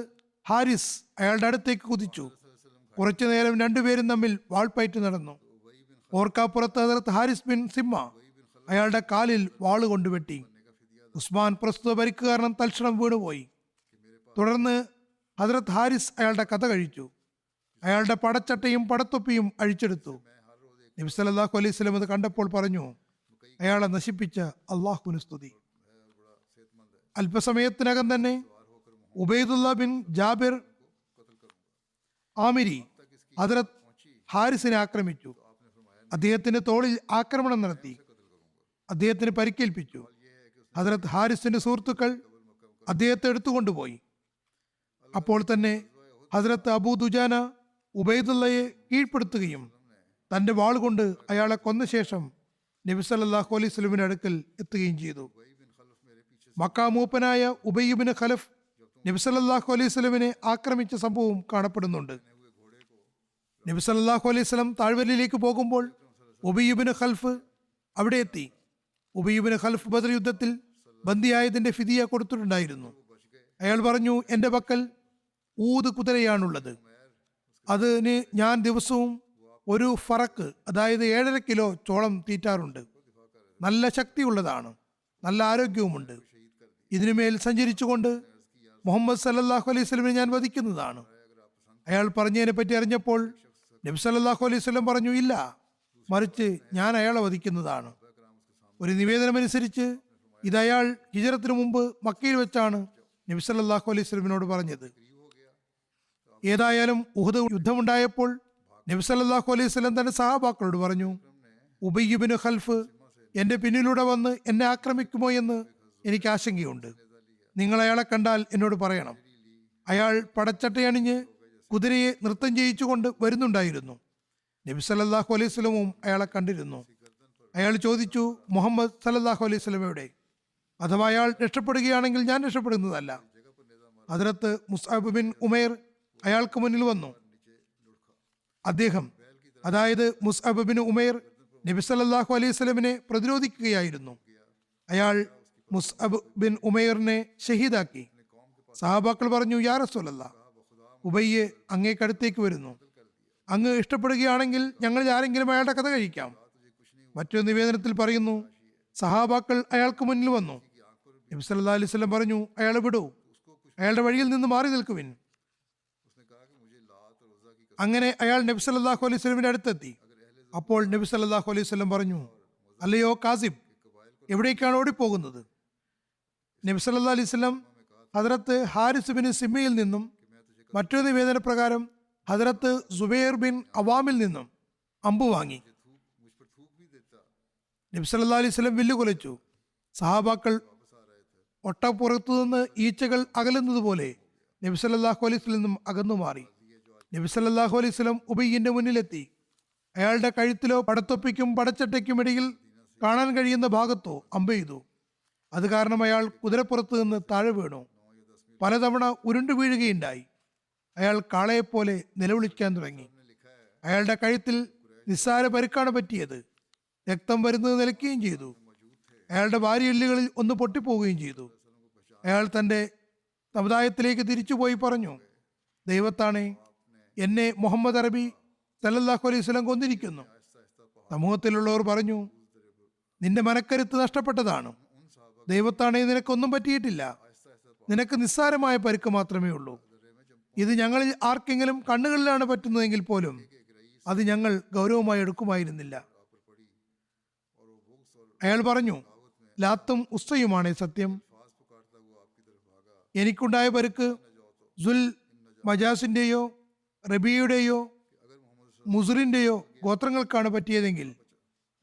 ഹാരിസ് അയാളുടെ അടുത്തേക്ക് കുതിച്ചു. കുറച്ചു നേരം രണ്ടുപേരും തമ്മിൽ വാൾപ്പയറ്റ് നടന്നു. ഓർക്കാപ്പുറത്ത് ഹദ്രത്ത് ഹാരിസ് ബിൻ സിമ്മ അയാളുടെ കാലിൽ വാളുകൊണ്ട് വെട്ടി. ഉസ്മാൻ പ്രസ്തുത പരിക്ക് കാരണം തൽക്ഷണം വീണുപോയി. തുടർന്ന് ഹദ്രത്ത് ഹാരിസ് അയാളുടെ കഥ കഴിച്ചു. അയാളുടെ പടച്ചട്ടയും പടത്തൊപ്പിയും അഴിച്ചെടുത്തു. നബി സല്ലല്ലാഹു അലൈഹി വസല്ലം അത് കണ്ടപ്പോൾ പറഞ്ഞു, അയാളെ നശിപ്പിച്ച അള്ളാഹുവിന് സ്തുതി. അല്പസമയത്തിനകം തന്നെ ഉബൈദുല്ല ബിൻ ജാബിർ ആമിരി ഹദ്രത്ത് ഹാരിസിനെ ആക്രമിച്ചു. അദ്ദേഹത്തിന്റെ തോളിൽ ആക്രമണം നടത്തി. അദ്ദേഹത്തിന് പരിക്കേൽപ്പിച്ചു. ഹദ്രത്ത് ഹാരിസിന്റെ സുഹൃത്തുക്കൾ അദ്ദേഹത്തെ എടുത്തുകൊണ്ടുപോയി. അപ്പോൾ തന്നെ ഹദ്രത്ത് അബൂ ദുജാന ഉബൈദുല്ലയെ കീഴ്പ്പെടുത്തുകയും തന്റെ വാൾ കൊണ്ട് അയാളെ കൊന്ന ശേഷം നബി സല്ലല്ലാഹു അലൈഹി വസല്ലമിന്റെ അടുക്കൽ എത്തുകയും ചെയ്തു. മക്ക മൂപ്പനായ ഉബയ്യ് ബിൻ ഖലഫ് നബി സല്ലല്ലാഹു അലൈഹി വസല്ലമിനെ ആക്രമിച്ച സംഭവം കാണപ്പെടുന്നുണ്ട്. നബി സല്ലല്ലാഹു അലൈഹി വസല്ലം താഴ്വരയിലേക്ക് പോകുമ്പോൾ ഉബയ്യ് ബിൻ ഖൽഫ് അവിടെ എത്തി. ഉബയ്യ് ബിൻ ഖൽഫ് ബദർ യുദ്ധത്തിൽ ബന്ദിയായതിന്റെ ഫിദിയ കൊടുത്തിട്ടുണ്ടായിരുന്നു. അയാൾ പറഞ്ഞു, എൻ്റെ പക്കൽ ഊത് കുതിരയാണുള്ളത്. അതിന് ഞാൻ ദിവസവും ഒരു ഫറക്ക്, അതായത് 7.5 കിലോ ചോളം തീറ്റാറുണ്ട്. നല്ല ശക്തിയുള്ളതാണ്, നല്ല ആരോഗ്യവുമുണ്ട്. ഇതിനുമേൽ സഞ്ചരിച്ചുകൊണ്ട് മുഹമ്മദ് സല്ലല്ലാഹു അലൈഹി വസല്ലമിനെ ഞാൻ വധിക്കുന്നതാണ്. അയാൾ പറഞ്ഞതിനെ പറ്റി അറിഞ്ഞപ്പോൾ നബി സല്ലല്ലാഹു അലൈഹി വസല്ലം പറഞ്ഞു, ഇല്ല, മറിച്ച് ഞാൻ അയാളെ വധിക്കുന്നതാണ്. ഒരു നിവേദനമനുസരിച്ച് ഇത് അയാൾ ഹിജ്റത്തിന് മുമ്പ് മക്കയിൽ വെച്ചാണ് നബി സല്ലല്ലാഹു അലൈഹി വസല്ലമിനോട് പറഞ്ഞത്. ഏതായാലും ഉഹദ് യുദ്ധമുണ്ടായപ്പോൾ നബി സല്ലല്ലാഹു അലൈഹി വസല്ലം തന്റെ സഹാബാക്കളോട് പറഞ്ഞു, ഉബയ്യ് ബിൻ ഖൽഫ് എൻ്റെ പിന്നിലൂടെ വന്ന് എന്നെ ആക്രമിക്കുമോ എന്ന് എനിക്ക് ആശങ്കയുണ്ട്. നിങ്ങൾ അയാളെ കണ്ടാൽ എന്നോട് പറയണം. അയാൾ പടച്ചട്ടയണിഞ്ഞ് കുതിരയെ നൃത്തം ചെയ്യിച്ചുകൊണ്ട് വരുന്നുണ്ടായിരുന്നു. നബി സല്ലല്ലാഹു അലൈഹി വസല്ലമും അയാളെ കണ്ടിരുന്നു. അയാൾ ചോദിച്ചു, മുഹമ്മദ് സല്ലല്ലാഹു അലൈഹി വസല്ലം എവിടെ? അഥവാ അയാൾ രക്ഷപ്പെടുകയാണെങ്കിൽ ഞാൻ രക്ഷപ്പെടുന്നതല്ല. ഹദ്രത്ത് മുസ്അബ് ബിൻ ഉമൈർ അയാൾക്ക് മുന്നിൽ വന്നു. അദ്ദേഹം, അതായത് മുസ്അബ് ബിൻ ഉമൈർ, നബി സല്ലല്ലാഹു അലൈഹി വസല്ലമിനെ പ്രതിരോധിക്കുകയായിരുന്നു. അയാൾ മുസ്അബ് ബിൻ ഉമൈറിനെ ഷഹീദാക്കി. സഹാബാക്കൾ പറഞ്ഞു, യാ റസൂലല്ലാഹ്, ഉബയ്യ് അങ്ങേക്കടുത്തേക്ക് വരുന്നു. അങ്ങ് ഇഷ്ടപ്പെടുകയാണെങ്കിൽ ഞങ്ങളിൽ ആരെങ്കിലും അയാളുടെ കഥ കഴിക്കാം. മറ്റൊരു നിവേദനത്തിൽ പറയുന്നു, സഹാബാക്കൾ അയാൾക്ക് മുന്നിൽ വന്നു. നബി സല്ലല്ലാഹു അലൈഹി വസല്ലം പറഞ്ഞു, അയാളെ വിടൂ, അയാളുടെ വഴിയിൽ നിന്ന് മാറി നിൽക്കുവിൻ. അങ്ങനെ അയാൾ നബി സല്ലല്ലാഹു അലൈഹി വസല്ലമിന്റെ അടുത്തെത്തി. അപ്പോൾ നബി സല്ലല്ലാഹു അലൈഹി വസല്ലം പറഞ്ഞു, അല്ലയോ കാസിബ്, എവിടേക്കാണ് ഓടിപ്പോകുന്നത്? നബി സല്ലല്ലാഹു അലൈഹി വസല്ലം ഹദ്രത്ത് ഹാരിസ് ബിൻ സിമ്മയിൽ നിന്നും മറ്റൊരു നിവേദന പ്രകാരം ഹദ്രത്ത് സുബൈർ ബിൻ അവാമിൽ നിന്നും അമ്പു വാങ്ങി. നബി സല്ലല്ലാഹു അലൈഹി വസല്ലം വില്ല് കുലച്ചു. സഹാബാക്കൾ ഒട്ടപ്പുറത്തു നിന്ന് ഈച്ചകൾ അകലുന്നത് പോലെ നബി സല്ലല്ലാഹു അലൈഹി വസല്ലം നിന്നും അകന്നു മാറി. നബി സല്ലല്ലാഹു അലൈഹി വസല്ലം ഉബയ്യിന്റെ മുന്നിലെത്തി. അയാളുടെ കഴുത്തിലോ പടത്തൊപ്പിക്കും പടച്ചട്ടയ്ക്കും ഇടയിൽ കാണാൻ കഴിയുന്ന ഭാഗത്തോ അമ്പ് ചെയ്തു. അത് കാരണം അയാൾ കുതിരപ്പുറത്ത് നിന്ന് താഴെ വീണു. പലതവണ ഉരുണ്ടു വീഴുകയുണ്ടായി. അയാൾ കാളയെപ്പോലെ നിലവിളിക്കാൻ തുടങ്ങി. അയാളുടെ കഴുത്തിൽ നിസ്സാര പരുക്കാണ് പറ്റിയത്. രക്തം വരുന്നത് നിലയ്ക്കുകയും ചെയ്തു. അയാളുടെ വാരിയെല്ലുകളിൽ ഒന്ന് പൊട്ടിപ്പോവുകയും ചെയ്തു. അയാൾ തൻ്റെ സമുദായത്തിലേക്ക് തിരിച്ചുപോയി പറഞ്ഞു, ദൈവത്താണേ, എന്നെ മുഹമ്മദ് അറബി സല്ലല്ലാഹു അലൈഹി വസല്ലം കൊന്നിരിക്കുന്നു. സമൂഹത്തിലുള്ളവർ പറഞ്ഞു, നിന്റെ മനക്കരുത്ത് നഷ്ടപ്പെട്ടതാണ്. ദൈവത്താണേ, നിനക്കൊന്നും പറ്റിയിട്ടില്ല. നിനക്ക് നിസ്സാരമായ പരുക്ക് മാത്രമേ ഉള്ളൂ. ഇത് ഞങ്ങളിൽ ആർക്കെങ്കിലും കണ്ണുകളിലാണ് പറ്റുന്നതെങ്കിൽ പോലും അത് ഞങ്ങൾ ഗൗരവമായി എടുക്കുമായിരുന്നില്ല. അയാൾ പറഞ്ഞു, ലാത്തും ഉസ്സയുമാണ് സത്യം. എനിക്കുണ്ടായ പരുക്ക് സുൽ റബിയുടെയോ മുസുറിന്റെയോ ഗോത്രങ്ങൾക്കാണ് പറ്റിയതെങ്കിൽ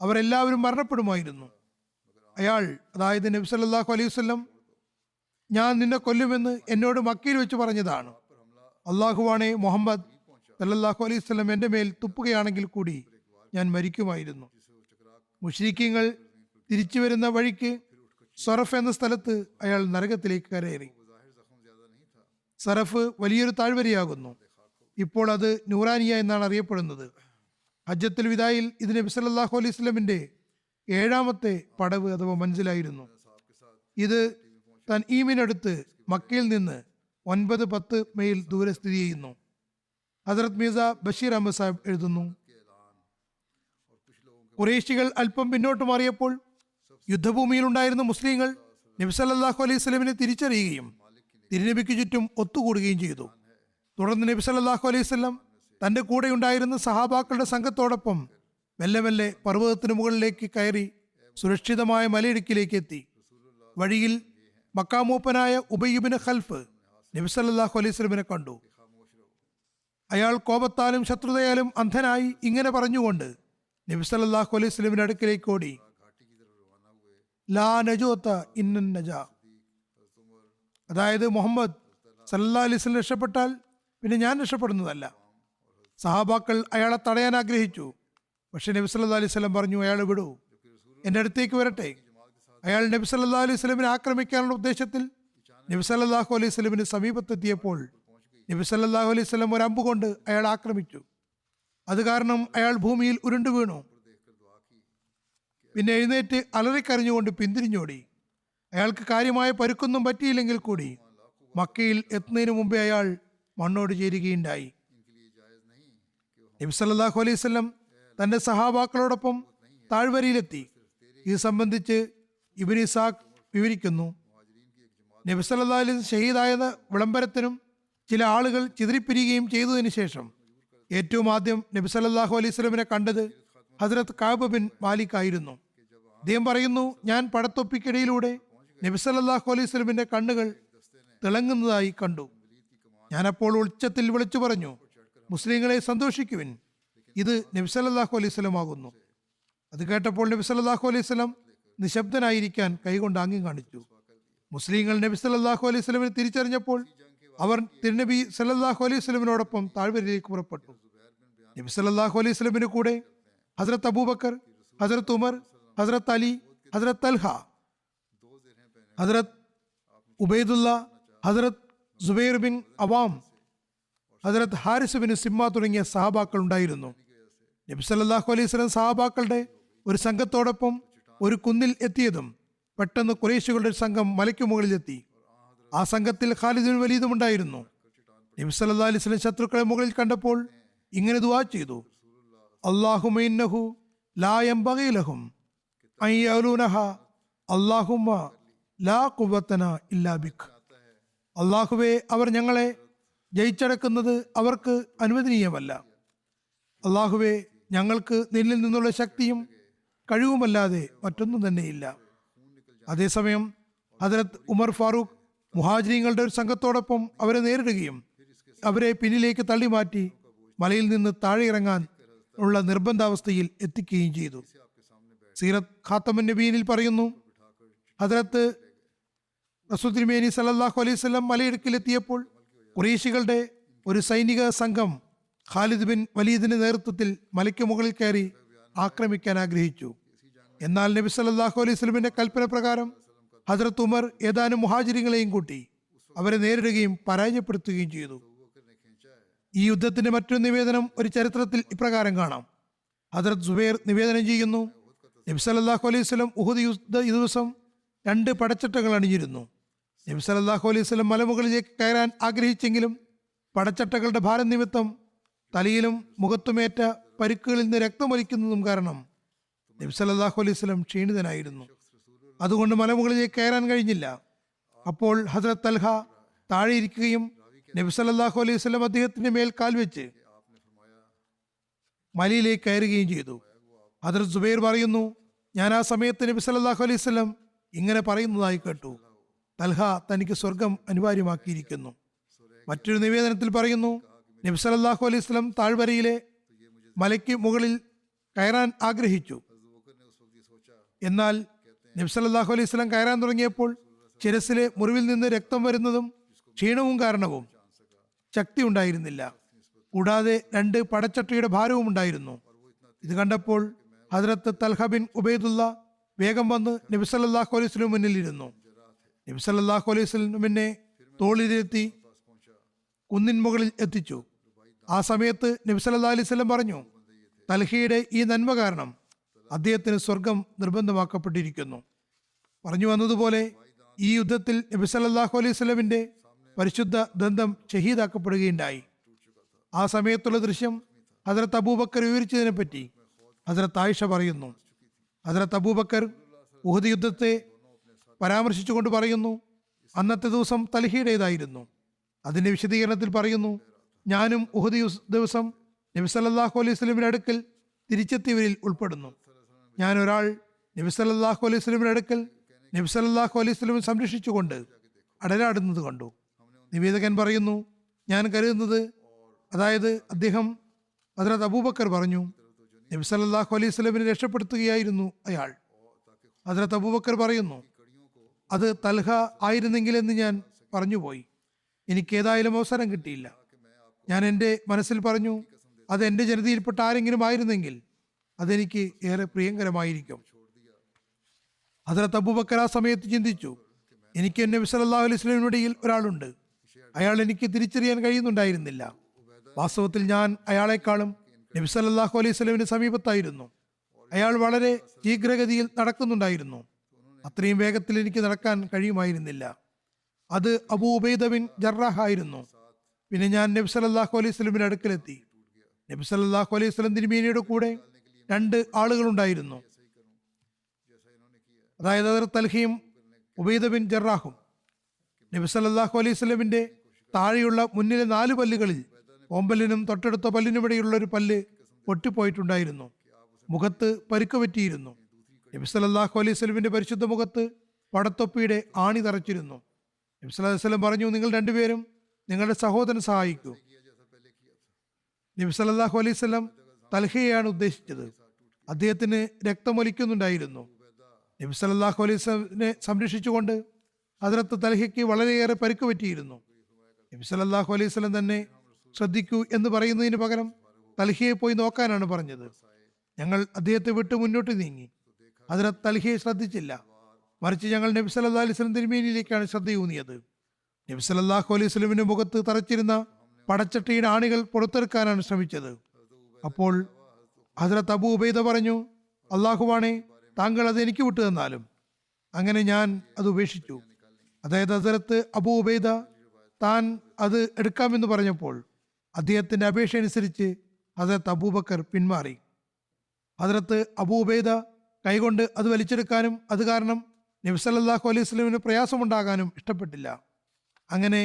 അവരെല്ലാവരും മരണപ്പെടുമായിരുന്നു. അയാൾ, അതായത് നബി സല്ലല്ലാഹു അലൈഹി വസല്ലം, ഞാൻ നിന്നെ കൊല്ലുമെന്ന് എന്നോട് മക്കയിൽ വെച്ച് പറഞ്ഞതാണ്. അള്ളാഹുവാണേ, മുഹമ്മദ് സല്ലല്ലാഹു അലൈഹി വസല്ലം എൻ്റെ മേൽ തുപ്പുകയാണെങ്കിൽ കൂടി ഞാൻ മരിക്കുമായിരുന്നു. മുശ്രിക്കീങ്ങൾ തിരിച്ചു വരുന്ന വഴിക്ക് സറഫ് എന്ന സ്ഥലത്ത് അയാൾ നരകത്തിലേക്ക് കരയേറി. സറഫ് വലിയൊരു താഴ്വരയാകുന്നു. ഇപ്പോൾ അത് നൂറാനിയ എന്നാണ് അറിയപ്പെടുന്നത്. ഹജ്ജത്തുൽ വിദായിൽ ഇത് നബി സല്ലല്ലാഹു അലൈഹി വസല്ലമിന്റെ 7ാമത്തെ പടവ് അഥവാ മൻസിലായിരുന്നു. ഇത് തൻഈമിനടുത്ത് മക്കയിൽ നിന്ന് 9-10 മൈൽ ദൂരെ സ്ഥിതി ചെയ്യുന്നു. ഹസ്രത്ത് മിർസ ബഷീർ അഹമ്മദ് സാഹിബ് എഴുതുന്നു, ഖുറൈശികൾ അല്പം പിന്നോട്ട് മാറിയപ്പോൾ യുദ്ധഭൂമിയിലുണ്ടായിരുന്ന മുസ്ലിങ്ങൾ നബി സല്ലല്ലാഹു അലൈഹി വസല്ലമിനെ തിരിച്ചറിയുകയും തിരുനബിക്ക് ചുറ്റും ഒത്തുകൂടുകയും ചെയ്തു. തുടർന്ന് നബി സല്ലല്ലാഹു അലൈഹി വസല്ലം തൻ്റെ കൂടെയുണ്ടായിരുന്ന സഹാബാക്കളുടെ സംഘത്തോടൊപ്പം മെല്ലെ മെല്ലെ പർവ്വതത്തിന് മുകളിലേക്ക് കയറി സുരക്ഷിതമായ മലയിടുക്കിലേക്ക് എത്തി. വഴിയിൽ മക്കാമൂപ്പനായ ഉബയ്യ് ഇബ്നു ഖൽഫ് നബി സല്ലല്ലാഹു അലൈഹി വസല്ലമിനെ കണ്ടു. അയാൾ കോപത്താലും ശത്രുതയാലും അന്ധനായി ഇങ്ങനെ പറഞ്ഞുകൊണ്ട് നബി സല്ലല്ലാഹു അലൈഹി വസല്ലമിന്റെ അടുക്കിലേക്ക് ഓടി, ലാ നജൂത ഇന്നൻ നജാ, അതായത് മുഹമ്മദ് സല്ലല്ലാഹു അലൈഹി വസല്ലം രക്ഷപ്പെട്ടാൽ പിന്നെ ഞാൻ രക്ഷപ്പെടുന്നതല്ല. സഹാബാക്കൾ അയാളെ തടയാൻ ആഗ്രഹിച്ചു. പക്ഷെ നബി സല്ലല്ലാഹു അലൈഹി വസല്ലം പറഞ്ഞു, അയാൾ വിടൂ, എൻ്റെ അടുത്തേക്ക് വരട്ടെ. അയാൾ നബി സല്ലല്ലാഹു അലൈഹി വസല്ലമിനെ ആക്രമിക്കാനുള്ള ഉദ്ദേശത്തിൽ നബി സല്ലല്ലാഹു അലൈഹി വസല്ലമിന് സമീപത്തെത്തിയപ്പോൾ നബി സല്ലല്ലാഹു അലൈഹി വസല്ലം ഒരു അമ്പ് കൊണ്ട് അയാൾ ആക്രമിച്ചു. അത് കാരണം അയാൾ ഭൂമിയിൽ ഉരുണ്ടു വീണു. പിന്നെ എഴുന്നേറ്റ് അലറിക്കരഞ്ഞുകൊണ്ട് പിന്തിരിഞ്ഞോടി. അയാൾക്ക് കാര്യമായ പരുക്കൊന്നും പറ്റിയില്ലെങ്കിൽ കൂടി മക്കയിൽ എത്തുന്നതിന് മുമ്പേ അയാൾ മണ്ണോട് ചേരുകയുണ്ടായി. നബി സല്ലല്ലാഹു അലൈഹി വസല്ലം തന്റെ സഹാബാക്കളോടൊപ്പം താഴ്വരയിലെത്തി. ഇത് സംബന്ധിച്ച് ഇബ്നു ഇസാഖ് വിവരിക്കുന്നു, നബി സല്ലല്ലാഹു അലൈഹി വസല്ലം ഷഹീദായ വിളംബരത്തിനും ചില ആളുകൾ ചിതറിപ്പിരിയുകയും ചെയ്തതിനു ശേഷം ഏറ്റവും ആദ്യം നബി സല്ലല്ലാഹു അലൈഹി വസല്ലമിനെ കണ്ടത് ഹസ്രത്ത് കഅബ് ബിൻ മാലിക് ആയിരുന്നു. അദ്ദേഹം പറയുന്നു, ഞാൻ പടത്തൊപ്പിക്കിടയിലൂടെ നബി സല്ലല്ലാഹു അലൈഹി വസല്ലമിന്റെ കണ്ണുകൾ തിളങ്ങുന്നതായി കണ്ടു. ഞാനപ്പോൾ ഉച്ചത്തിൽ വിളിച്ചു പറഞ്ഞു, മുസ്ലിങ്ങളെ സന്തോഷിക്കുവിൻ, ഇത് നബി സല്ലല്ലാഹു അലൈഹി വസല്ലം ആകുന്നു. അത് കേട്ടപ്പോൾ നബി സല്ലല്ലാഹു അലൈഹി വസല്ലം നിശബ്ദനായിരിക്കാൻ കൈകൊണ്ട് ആംഗ്യം കാണിച്ചു. മുസ്ലിങ്ങൾ നബി സല്ലല്ലാഹു അലൈഹി വസല്ലമിനെ തിരിച്ചറിഞ്ഞപ്പോൾ അവർ തിരുനബി സല്ലല്ലാഹു അലൈഹി വസല്ലമിനോടൊപ്പം താഴ്വരയിലേക്ക് പുറപ്പെട്ടു. നബി സല്ലല്ലാഹു അലൈഹി വസല്ലമിന്റെ കൂടെ ഹസ്രത്ത് അബൂബക്കർ, ഹസ്രത്ത് ഉമർ, ഹസ്രത്ത് അലി, ഹസ്രത്ത് തൽഹ, ഹസ്രത്ത് ഉബൈദുല്ല, ഹസ്രത്ത് സുബൈർ ബിൻ അവാം, ഹസ്രത്ത് ഹാരിസ് ബിൻ സിമ്മ തുടങ്ങിയ സഹാബാക്കൾ ഉണ്ടായിരുന്നു. നബി സല്ലല്ലാഹു അലൈഹി വസല്ലം സഹാബാക്കളുടെ ഒരു സംഘത്തോടൊപ്പം ഒരു കുന്നിൽ എത്തിയതും പെട്ടെന്ന് ഖുറൈശികളുടെ ഒരു സംഘം മലയ്ക്ക് മുകളിലെത്തി. ആ സംഘത്തിൽ ഖാലിദ് ബിൻ വലീദും ഉണ്ടായിരുന്നു. നബി സല്ലല്ലാഹു അലൈഹി വസല്ലം ശത്രുക്കളെ മുകളിൽ കണ്ടപ്പോൾ ഇങ്ങനെ ദുആ ചെയ്തു, അല്ലാഹുമ്മ ഇന്നഹു ലാ യംബഗി ലഹും അൻ യഅലൂനഹ അല്ലാഹുമ്മ ലാ ഖുവതന ഇല്ലാ ബിക്. അല്ലാഹുവേ, അവർ ഞങ്ങളെ ജയിച്ചടക്കുന്നത് അവർക്ക് അനുവദനീയമല്ല. അല്ലാഹുവേ, ഞങ്ങൾക്ക് നിന്നിൽ നിന്നുള്ള ശക്തിയും കഴിവുമല്ലാതെ മറ്റൊന്നും തന്നെയില്ല. അതേസമയം ഹദ്രത്ത് ഉമർ ഫാറൂഖ് മുഹാജിരീങ്ങളുടെ ഒരു സംഘത്തോടൊപ്പം അവരെ നേരിടുകയും അവരെ പിന്നിലേക്ക് തള്ളി മാറ്റി മലയിൽ നിന്ന് താഴെ ഇറങ്ങാൻ ഉള്ള നിർബന്ധാവസ്ഥയിൽ എത്തിക്കുകയും ചെയ്തു. സീറത്ത് ഖാത്തമുൻ നബീനിൽ പറയുന്നു, ഹദ്രത്ത് റസൂൽ തിരുമേനി സല്ലല്ലാഹു അലൈഹി വസല്ലം മലയിടുക്കിലെത്തിയപ്പോൾ ഖുറൈശികളുടെ ഒരു സൈനിക സംഘം ഖാലിദ് ബിൻ വലീദിന്റെ നേതൃത്വത്തിൽ മലയ്ക്ക് മുകളിൽ കയറി ആക്രമിക്കാൻ ആഗ്രഹിച്ചു. എന്നാൽ നബി സല്ലല്ലാഹു അലൈഹി വസല്ലമിന്റെ കൽപ്പന പ്രകാരം ഹദ്രത്ത് ഉമർ ഏതാനും മുഹാജിരികളെയും കൂട്ടി അവരെ നേരിടുകയും പരാജയപ്പെടുത്തുകയും ചെയ്തു. ഈ യുദ്ധത്തിന്റെ മറ്റൊരു നിവേദനം ഒരു ചരിത്രത്തിൽ ഇപ്രകാരം കാണാം. ഹദ്രത്ത് സുബൈർ നിവേദനം ചെയ്യുന്നു, നബി സല്ലല്ലാഹു അലൈഹി വസല്ലം ഉഹുദ് യുദ്ധ ദിവസം 2 പടച്ചട്ടകൾ അണിഞ്ഞിരുന്നു. നബി സല്ലല്ലാഹു അലൈഹി വസല്ലം മലമുകളിലേക്ക് കയറാൻ ആഗ്രഹിച്ചെങ്കിലും പടച്ചട്ടകളുടെ ഭാരം നിമിത്തം തലയിലും മുഖത്തുമേറ്റ പരിക്കുകളിൽ നിന്ന് രക്തമൊലിക്കുന്നതും കാരണം നബി സല്ലല്ലാഹു അലൈഹി വസല്ലം ക്ഷീണിതനായിരുന്നു. അതുകൊണ്ട് മലമുകളിലേക്ക് കയറാൻ കഴിഞ്ഞില്ല. അപ്പോൾ ഹസ്രത്ത് തൽഹ താഴെ ഇരിക്കുകയും നബി സല്ലല്ലാഹു അലൈഹി വസല്ലം അദ്ദേഹത്തിന്റെ മേൽ കാൽ വെച്ച് മലയിലേക്ക് കയറുകയും ചെയ്തു. ഹദ്രത്ത് സുബൈർ പറയുന്നു, ഞാൻ ആ സമയത്ത് നബി സല്ലല്ലാഹു അലൈഹി വസല്ലം ഇങ്ങനെ പറയുന്നതായി കേട്ടു, തൽഹ തനിക്ക് സ്വർഗം അനിവാര്യമാക്കിയിരിക്കുന്നു. മറ്റൊരു നിവേദനത്തിൽ പറയുന്നു, നബി സല്ലല്ലാഹു അലൈഹി വസല്ലം താഴ്വരയിലെ മലയ്ക്ക് മുകളിൽ കയറാൻ ആഗ്രഹിച്ചു. എന്നാൽ നബി സല്ലല്ലാഹു അലൈഹി വസല്ലം കയറാൻ തുടങ്ങിയപ്പോൾ ശിരസിലെ മുറിവിൽ നിന്ന് രക്തം വരുന്നതും ക്ഷീണവും കാരണവും ശക്തി ഉണ്ടായിരുന്നില്ല. കൂടാതെ 2 പടച്ചട്ടയുടെ ഭാരവും ഉണ്ടായിരുന്നു. ഇത് കണ്ടപ്പോൾ ഹദ്രത്ത് തൽഹ ബിൻ ഉബൈദുള്ള വേഗം വന്ന് നബി സല്ലല്ലാഹു അലൈഹി വസല്ലം മുന്നിലിരുന്നു. നബി സല്ലല്ലാഹു അലൈഹി വസല്ലമിനെ തോളിലിരുത്തി കുന്നിൻ മുകളിൽ എത്തിച്ചു. ആ സമയത്ത് നബി സല്ലല്ലാഹു അലൈഹി വസല്ലം പറഞ്ഞു, തൽഹയുടെ ഈ നന്മ കാരണം അദ്ദേഹത്തിന് സ്വർഗം നിർബന്ധമാക്കപ്പെട്ടിരിക്കുന്നു. പറഞ്ഞു വന്നതുപോലെ ഈ യുദ്ധത്തിൽ നബി സല്ലല്ലാഹു അലൈഹി വസല്ലമിന്റെ പരിശുദ്ധ ദന്തം ഷഹീദാക്കപ്പെടുകയുണ്ടായി. ആ സമയത്തുള്ള ദൃശ്യം ഹദ്രത്ത് അബൂബക്കർ വിവരിച്ചതിനെ പറ്റി ഹദ്രത്ത് ആയിഷ പറയുന്നു. ഹദ്രത്ത് അബൂബക്കർ ഉഹദ് യുദ്ധത്തെ പരാമർശിച്ചുകൊണ്ട് പറയുന്നു, അന്നത്തെ ദിവസം തൽഹയുടേതായിരുന്നു. അതിന്റെ വിശദീകരണത്തിൽ പറയുന്നു, ഞാനും ഉഹദ് ദിവസം നബി സല്ലല്ലാഹു അലൈഹി വസല്ലമിന്റെ അടുക്കൽ തിരിച്ചെത്തിയവരിൽ ഉൾപ്പെടുന്നു. ഞാൻ ഒരാൾ നബി സല്ലല്ലാഹു അലൈഹി വസല്ലമിന്റെ അടുക്കൽ നബി സല്ലല്ലാഹു അലൈഹി വസല്ലം സംരക്ഷിച്ചുകൊണ്ട് അടരാടുന്നത് കണ്ടു. നിവേദകൻ പറയുന്നു, ഞാൻ കരുതുന്നത്, അതായത് അദ്ദേഹം ഹദ്രത്ത് അബൂബക്കർ പറഞ്ഞു, നബി സല്ലല്ലാഹു അലൈഹി വസല്ലമിനെ രക്ഷപ്പെടുത്തുകയായിരുന്നു അയാൾ. ഹദ്രത്ത് അബൂബക്കർ പറയുന്നു, അത് തൽഹ ആയിരുന്നെങ്കിൽ എന്ന് ഞാൻ പറഞ്ഞുപോയി. എനിക്ക് ഏതായാലും അവസരം കിട്ടിയില്ല. ഞാൻ എൻ്റെ മനസ്സിൽ പറഞ്ഞു, അത് എൻ്റെ ജനതയിൽപ്പെട്ട ആരെങ്കിലും ആയിരുന്നെങ്കിൽ അതെനിക്ക് ഏറെ പ്രിയങ്കരമായിരിക്കും. ഹദ്രത്ത് അബൂബക്കർ ആ സമയത്ത് ചിന്തിച്ചു, എനിക്ക് നബി സല്ലല്ലാഹു അലൈഹി വസല്ലമിനിടയിൽ ഒരാളുണ്ട്, അയാൾ എനിക്ക് തിരിച്ചറിയാൻ കഴിയുന്നുണ്ടായിരുന്നില്ല. വാസ്തവത്തിൽ ഞാൻ അയാളെക്കാളും നബി സല്ലല്ലാഹു അലൈഹി വസല്ലമിന് സമീപത്തായിരുന്നു. അയാൾ വളരെ ശീഘ്രഗതിയിൽ നടക്കുന്നുണ്ടായിരുന്നു. അത്രയും വേഗത്തിൽ എനിക്ക് നടക്കാൻ കഴിയുമായിരുന്നില്ല. അത് അബൂ ഉബൈദ ബിൻ ജറാഹ് ആയിരുന്നു. പിന്നെ ഞാൻ നബി സല്ലല്ലാഹു അലൈഹി വസല്ലമിന്റെ അടുക്കലെത്തി. നബി സല്ലല്ലാഹു അലൈഹി വസല്ലം തിരുമേനിയുടെ കൂടെ 2 ആളുകളുണ്ടായിരുന്നു. അതായത് ഹദ്രത്ത് തൽഹയും ഉബൈദ ബിൻ ജറാഹും. നബി സല്ലല്ലാഹു അലൈഹി വസല്ലമിന്റെ താഴെയുള്ള മുന്നിലെ 4 പല്ലുകളിൽ ഓമ്പലിനും തൊട്ടടുത്ത പല്ലിനുമിടയിലുള്ള ഒരു പല്ല് പൊട്ടിപ്പോയിട്ടുണ്ടായിരുന്നു. മുഖത്ത് പരിക്ക് പറ്റിയിരുന്നു. നബി സല്ലല്ലാഹു അലൈഹി വസല്ലമിന്റെ പരിശുദ്ധ മുഖത്ത് പടത്തൊപ്പിയുടെ ആണി തറച്ചിരുന്നു. നബി സല്ലല്ലാഹു അലൈഹി വസല്ലം പറഞ്ഞു, നിങ്ങൾ 2 പേരും നിങ്ങളുടെ സഹോദരനെ സഹായിക്കൂ. നബി സല്ലല്ലാഹു അലൈഹി വസല്ലം തൽഹയെയാണ് ഉദ്ദേശിച്ചത്. അദ്ദേഹത്തിന് രക്തമൊലിക്കുന്നുണ്ടായിരുന്നു. നബി സല്ലല്ലാഹു അലൈഹി വസല്ലമിനെ സംരക്ഷിച്ചുകൊണ്ട് ഹദ്രത്ത് തൽഹയ്ക്ക് വളരെയേറെ പരിക്ക് പറ്റിയിരുന്നു. നബി സല്ലല്ലാഹു അലൈഹി വസല്ലം തന്നെ ശ്രദ്ധിക്കൂ എന്ന് പറയുന്നതിന് പകരം തൽഹയെ പോയി നോക്കാനാണ് പറഞ്ഞത്. ഞങ്ങൾ അദ്ദേഹത്തെ വിട്ട് മുന്നോട്ട് നീങ്ങി. ഹദ്രത്ത് തൽഹയെ ശ്രദ്ധിച്ചില്ല, മറിച്ച് ഞങ്ങൾ നബി സല്ലല്ലാഹു അലൈഹി വസല്ലം തിരുമേനിയിലേക്കാണ് ശ്രദ്ധയൂന്നിയത്. നബി സല്ലല്ലാഹു അലൈഹി വസല്ലമിന്റെ മുഖത്ത് തറച്ചിരുന്ന പടച്ചട്ടിയുടെ ആണികൾ പുറത്തെടുക്കാനാണ് ശ്രമിച്ചത്. അപ്പോൾ ഹദ്രത്ത് അബൂ ഉബൈദ പറഞ്ഞു, അള്ളാഹുവാണേ, താങ്കൾ അത് എനിക്ക് വിട്ടു തന്നാലും. അങ്ങനെ ഞാൻ അത് ഉപേക്ഷിച്ചു. അതായത് ഹദ്രത്ത് അബൂ ഉബൈദ താൻ അത് എടുക്കാമെന്ന് പറഞ്ഞപ്പോൾ അദ്ദേഹത്തിന്റെ അപേക്ഷ അനുസരിച്ച് ഹദ്രത്ത് അബൂബക്കർ പിന്മാറി. ഹദ്രത്ത് അബൂ ഉബൈദ കൈകൊണ്ട് അത് വലിച്ചെടുക്കാനും അത് കാരണം നബി സല്ലല്ലാഹു അലൈഹി വസല്ലമിന് പ്രയാസമുണ്ടാകാനും ഇഷ്ടപ്പെട്ടില്ല. അങ്ങനെ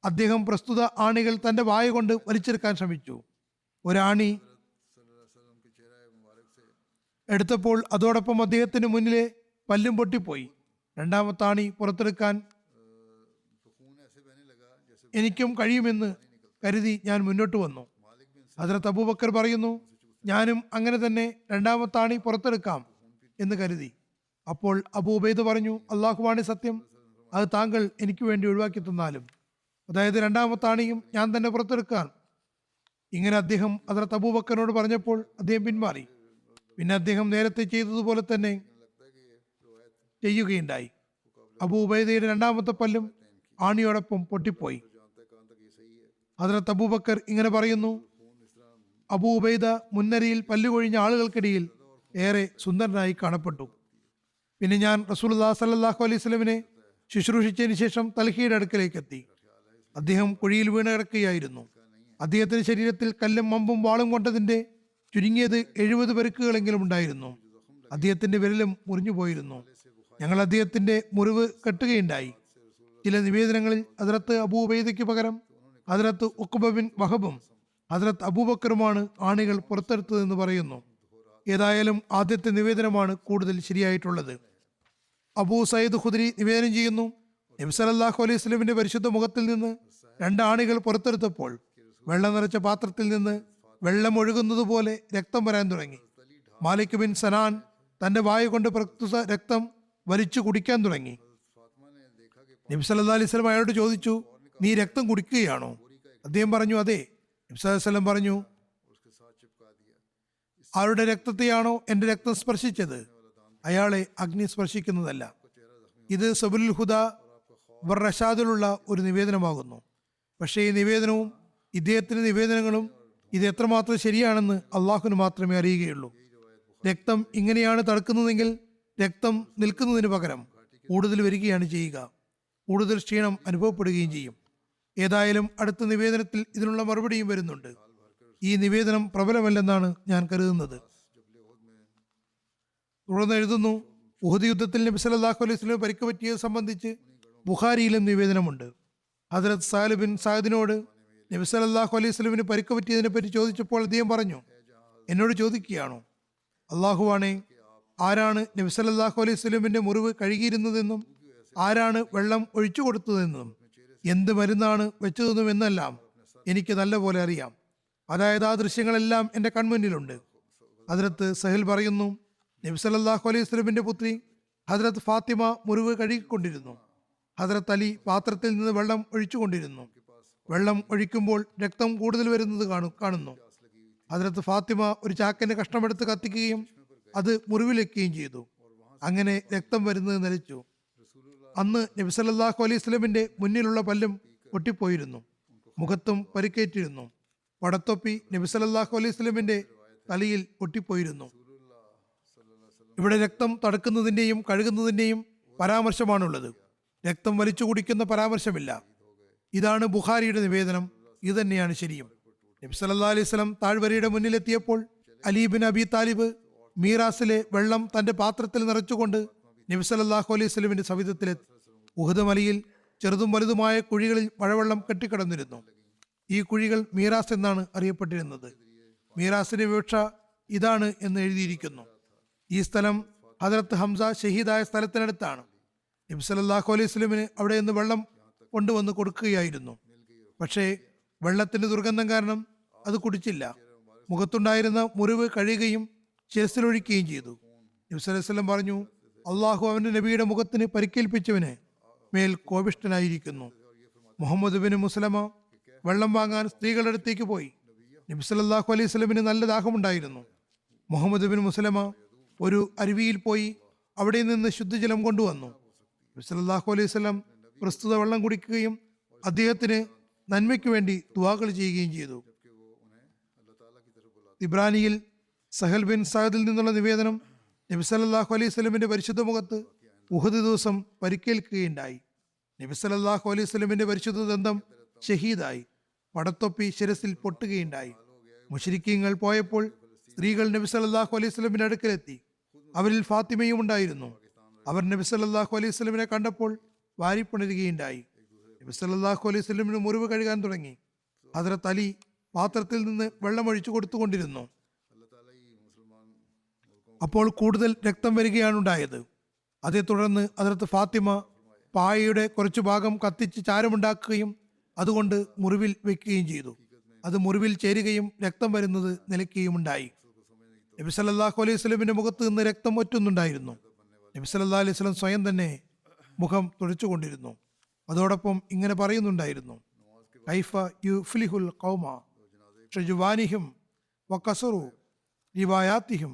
അദ്ദേഹം പ്രസ്തുത ആണികൾ തന്റെ വായ കൊണ്ട് വലിച്ചെടുക്കാൻ ശ്രമിച്ചു. ഒരാണി എടുത്തപ്പോൾ അതോടൊപ്പം അദ്ദേഹത്തിന് മുന്നിലെ പല്ലും പൊട്ടിപ്പോയി. 2ാമത്തെ ആണി പുറത്തെടുക്കാൻ എനിക്കും കഴിയുമെന്ന് കരുതി ഞാൻ മുന്നോട്ട് വന്നു. ഹദ്രത്ത് അബൂബക്കർ പറയുന്നു, ഞാനും അങ്ങനെ തന്നെ 2ാമത്തെ ആണി പുറത്തെടുക്കാം എന്ന് കരുതി. അപ്പോൾ അബൂ ഉബൈദ പറഞ്ഞു, അള്ളാഹുവാണ് സത്യം, അത് താങ്കൾ എനിക്ക് വേണ്ടി ഒഴിവാക്കി തന്നാലും. അതായത് 2ാമത്തെ ആണിയും ഞാൻ തന്നെ പുറത്തെടുക്കാൻ. ഇങ്ങനെ അദ്ദേഹം ഹദ്രത്ത് അബൂബക്കറിനോട് പറഞ്ഞപ്പോൾ അദ്ദേഹം പിന്മാറി. പിന്നെ അദ്ദേഹം നേരത്തെ ചെയ്തതുപോലെ തന്നെ ചെയ്യുകയുണ്ടായി. അബൂ ഉബൈദയുടെ 2ാമത്തെ പല്ലും ആണിയോടൊപ്പം പൊട്ടിപ്പോയി. ഹദ്രത്ത് അബൂബക്കർ ഇങ്ങനെ പറയുന്നു, അബൂ ഉബൈദ മുൻനിരയിൽ പല്ലുകൊഴിഞ്ഞ ആളുകൾക്കിടയിൽ ഏറെ സുന്ദരനായി കാണപ്പെട്ടു. പിന്നെ ഞാൻ റസൂലുള്ളാഹി സ്വല്ലല്ലാഹു അലൈഹി വസല്ലമിനെ ശുശ്രൂഷിച്ചതിന് ശേഷം തൽഹയുടെ അടുക്കലേക്ക് എത്തി. അദ്ദേഹം കുഴിയിൽ വീണ് കിടക്കുകയായിരുന്നു. അദ്ദേഹത്തിന്റെ ശരീരത്തിൽ കല്ലും മമ്പും വാളും കൊണ്ടതിന്റെ ചുരുങ്ങിയത് 70 പരിക്കുകളെങ്കിലും ഉണ്ടായിരുന്നു. അദ്ദേഹത്തിന്റെ വിരലും മുറിഞ്ഞു പോയിരുന്നു. ഞങ്ങൾ അദ്ദേഹത്തിന്റെ മുറിവ് കെട്ടുകയുണ്ടായി. ചില നിവേദനങ്ങളിൽ ഹദ്രത്ത് അബൂ ഉബൈദയ്ക്ക് പകരം ഹദ്രത്ത് ഉഖ്ബ ബിൻ വഹബും ഹദ്രത്ത് അബൂബക്കറുമാണ് ആണികൾ പുറത്തെടുത്തതെന്ന് പറയുന്നു. ഏതായാലും ആദ്യത്തെ നിവേദനമാണ് കൂടുതൽ ശരിയായിട്ടുള്ളത്. അബൂ സയ്യിദ് ഖുദ്രി നിവേദനം ചെയ്യുന്നു, നബി സല്ലല്ലാഹു അലൈഹി വസല്ലമിന്റെ പരിശുദ്ധ മുഖത്തിൽ നിന്ന് 2 ആണികൾ പുറത്തെടുത്തപ്പോൾ വെള്ളം നിറച്ച പാത്രത്തിൽ നിന്ന് വെള്ളം ഒഴുകുന്നത് പോലെ രക്തം വരാൻ തുടങ്ങി. മാലിക് ബിൻ സനാൻ തന്റെ വായ കൊണ്ട് പ്രസ്തുത രക്തം വലിച്ചു കുടിക്കാൻ തുടങ്ങി. നബി സല്ലല്ലാഹു അലൈഹി വസല്ലം അയാളോട് ചോദിച്ചു, നീ രക്തം കുടിക്കുകയാണോ? അദ്ദേഹം പറഞ്ഞു, അതെ. നബി സല്ലല്ലാഹു അലൈഹി വസല്ലം പറഞ്ഞു, ആരുടെ രക്തത്തെയാണോ എന്റെ രക്തം സ്പർശിച്ചത്, അയാളെ അഗ്നി സ്പർശിക്കുന്നതല്ല. ഇത് സബുലുൽ ഹുദ വർ റഷാദിലുള്ള ഒരു നിവേദനമാകുന്നു. പക്ഷേ ഈ നിവേദനവും ഇദ്ദേഹത്തിന്റെ നിവേദനങ്ങളും ഇത് എത്രമാത്രം ശരിയാണെന്ന് അള്ളാഹുവിന് മാത്രമേ അറിയുകയുള്ളൂ. രക്തം ഇങ്ങനെയാണ് തടുക്കുന്നതെങ്കിൽ രക്തം നിൽക്കുന്നതിന് പകരം കൂടുതൽ വരികയാണ് ചെയ്യുക, കൂടുതൽ ക്ഷീണം അനുഭവപ്പെടുകയും ചെയ്യും. ഏതായാലും അടുത്ത നിവേദനത്തിൽ ഇതിനുള്ള മറുപടിയും വരുന്നുണ്ട്. ഈ നിവേദനം പ്രബലമല്ലെന്നാണ് ഞാൻ കരുതുന്നത്. തുടർന്ന് എഴുതുന്നു, ഉഹദ് യുദ്ധത്തിൽ നബി സല്ലല്ലാഹു അലൈഹി വസല്ലം പരിക്ക് പറ്റിയത് സംബന്ധിച്ച് ബുഖാരിയിലും നിവേദനമുണ്ട്. ഹദ്രത്ത് സാലിബ് ബിൻ സഅദിനോട് നബി സല്ലല്ലാഹു അലൈഹി വസല്ലമിന് പരിക്ക് പറ്റിയതിനെ പറ്റി ചോദിച്ചപ്പോൾ അദ്ദേഹം പറഞ്ഞു, എന്നോട് ചോദിക്കുകയാണോ? അള്ളാഹുവാണേ, ആരാണ് നബി സല്ലല്ലാഹു അലൈഹി വസല്ലമിന്റെ മുറിവ് കഴുകിയിരുന്നതെന്നും ആരാണ് വെള്ളം ഒഴിച്ചു കൊടുത്തതെന്നും എന്ത് മരുന്നാണ് വെച്ചതെന്നും എന്നെല്ലാം എനിക്ക് നല്ലപോലെ അറിയാം. അതായത് ആ ദൃശ്യങ്ങളെല്ലാം എൻ്റെ കൺമുന്നിലുണ്ട്. ഹദ്രത്ത് സഹൽ പറയുന്നു, നബി സല്ലല്ലാഹു അലൈഹി വസല്ലമിന്റെ പുത്രി ഹദ്രത്ത് ഫാത്തിമ മുറിവ് കഴുകിക്കൊണ്ടിരുന്നു. ഹദ്രത്ത് അലി പാത്രത്തിൽ നിന്ന് വെള്ളം ഒഴിച്ചുകൊണ്ടിരുന്നു. വെള്ളം ഒഴിക്കുമ്പോൾ രക്തം കൂടുതൽ വരുന്നത് കാണുന്നു. ഹദ്രത്ത് ഫാത്തിമ ഒരു ചാക്കിന്റെ കഷ്ണമെടുത്ത് കത്തിക്കുകയും അത് മുറിവിലെക്കുകയും ചെയ്തു. അങ്ങനെ രക്തം വരുന്നത് നിലച്ചു. അന്ന് നബി സല്ലല്ലാഹു അലൈഹി വസല്ലമിന്റെ മുന്നിലുള്ള പല്ലും പൊട്ടിപ്പോയിരുന്നു, മുഖത്തും പരിക്കേറ്റിരുന്നു. വടത്തൊപ്പി നബി സല്ലല്ലാഹു അലൈഹി വസല്ലമിന്റെ തലയിൽ പൊട്ടിപ്പോയിരുന്നു. ഇവിടെ രക്തം തടുക്കുന്നതിന്റെയും കഴുകുന്നതിന്റെയും പരാമർശമാണുള്ളത്. രക്തം വലിച്ചു കുടിക്കുന്ന പരാമർശമില്ല. ഇതാണ് ബുഖാരിയുടെ നിവേദനം. ഇത് തന്നെയാണ് ശരിയും. നബി സല്ലല്ലാഹു അലൈഹി വസല്ലം താഴ്വരയുടെ മുന്നിലെത്തിയപ്പോൾ അലി ബിൻ അബി താലിബ് മീറാസിലെ വെള്ളം തന്റെ പാത്രത്തിൽ നിറച്ചുകൊണ്ട് നബി സല്ലല്ലാഹു അലൈഹി വസല്ലമിന്റെ സവിധത്തിലെത്തി. ഉഹദ് മലയിൽ ചെറുതും വലുതുമായ കുഴികളിൽ മഴവെള്ളം കെട്ടിക്കിടന്നിരുന്നു. ഈ കുഴികൾ മീറാസ് എന്നാണ് അറിയപ്പെട്ടിരുന്നത്. മീറാസിന്റെ വിവക്ഷ ഇതാണ് എന്ന് എഴുതിയിരിക്കുന്നു. ഈ സ്ഥലം ഹദ്രത്ത് ഹംസ ഷഹീദായ സ്ഥലത്തിനടുത്താണ്. നബി സല്ലല്ലാഹു അലൈഹി വസല്ലമിന് അവിടെ നിന്ന് വെള്ളം കൊണ്ടുവന്ന് കൊടുക്കുകയായിരുന്നു. പക്ഷേ വെള്ളത്തിന്റെ ദുർഗന്ധം കാരണം അത് കുടിച്ചില്ല. മുഖത്തുണ്ടായിരുന്ന മുറിവ് കഴുകുകയും ശിരസിലൊഴിക്കുകയും ചെയ്തു. നബി സല്ലല്ലാഹു അലൈഹി വസല്ലം പറഞ്ഞു, അള്ളാഹു അവന്റെ നബിയുടെ മുഖത്തിന് പരിക്കേൽപ്പിച്ചവന് മേൽ കോപിഷ്ഠനായിരിക്കുന്നു. മുഹമ്മദ് ബിൻ മുസ്ലമ വെള്ളം വാങ്ങാൻ സ്ത്രീകളുടെ അടുത്തേക്ക് പോയി. നബി സല്ലല്ലാഹു അലൈഹി വസല്ലമിന് നല്ല ദാഹമുണ്ടായിരുന്നു. മുഹമ്മദ് ബിൻ മുസ്ലമ ഒരു അരുവിയിൽ പോയി അവിടെ നിന്ന് ശുദ്ധജലം കൊണ്ടുവന്നു. നബി സല്ലല്ലാഹു അലൈഹി വസല്ലം പ്രസ്തുത വെള്ളം കുടിക്കുകയും അദ്ദേഹത്തിന് നന്മയ്ക്ക് വേണ്ടി ദുആകൾ ചെയ്യുകയും ചെയ്തു. ഇബ്രാനിയിൽ സഹൽ ബിൻ സഅദിൽ നിന്നുള്ള നിവേദനം, നബി സല്ലല്ലാഹു അലൈഹി വസല്ലമിന്റെ പരിശുദ്ധ മുഖത്ത് ഉഹദ് ദിവസം പരിക്കേൽക്കുകയുണ്ടായി. നബി സല്ലല്ലാഹു അലൈഹി വസല്ലമിന്റെ പരിശുദ്ധ ദന്തം ഷഹീദായി. പടത്തൊപ്പി ശിരസിൽ പൊട്ടുകയുണ്ടായി. മുശ്രിക്കീങ്ങൾ പോയപ്പോൾ സ്ത്രീകൾ നബി സല്ലല്ലാഹു അലൈഹി വസല്ലമിന്റെ അടുക്കലെത്തി. അവരിൽ ഫാത്തിമയും ഉണ്ടായിരുന്നു. അവർ നബി സല്ലല്ലാഹു അലൈഹി വസല്ലമിനെ കണ്ടപ്പോൾ വാരിപ്പുണരുകയുണ്ടായി. നബി സല്ലല്ലാഹു അലൈഹി വസല്ലമിന് മുറിവ് കഴുകാൻ തുടങ്ങി. ഹദ്രത്ത് അലി പാത്രത്തിൽ നിന്ന് വെള്ളം ഒഴിച്ചു കൊടുത്തുകൊണ്ടിരുന്നു. അപ്പോൾ കൂടുതൽ രക്തം വരികയാണ് ഉണ്ടായത്. അതേ തുടർന്ന് ഹദ്രത്ത് ഫാത്തിമ പായയുടെ കുറച്ചു ഭാഗം കത്തിച്ച് ചാരമുണ്ടാക്കുകയും അതുകൊണ്ട് മുറിവിൽ വെക്കുകയും ചെയ്തു. അത് മുറിവിൽ ചേരുകയും രക്തം വരുന്നത് നിലയ്ക്കുകയും ഉണ്ടായി. നബി സല്ലല്ലാഹു അലൈഹി വസല്ലമിന്റെ മുഖത്ത് നിന്ന് രക്തം വറ്റുന്നുണ്ടായിരുന്നു. നബി സല്ലല്ലാഹു അലൈഹി വസല്ലം സ്വയം തന്നെ മുഖം തുടച്ചുകൊണ്ടിരുന്നു. അതോടൊപ്പം ഇങ്ങനെ പറയുന്നുണ്ടായിരുന്നു, കൈഫ യുഫ്ലിഹുൽ ഖൗമ ഷജുവാനിഹിം വകസറു റിവായാത്തിഹിം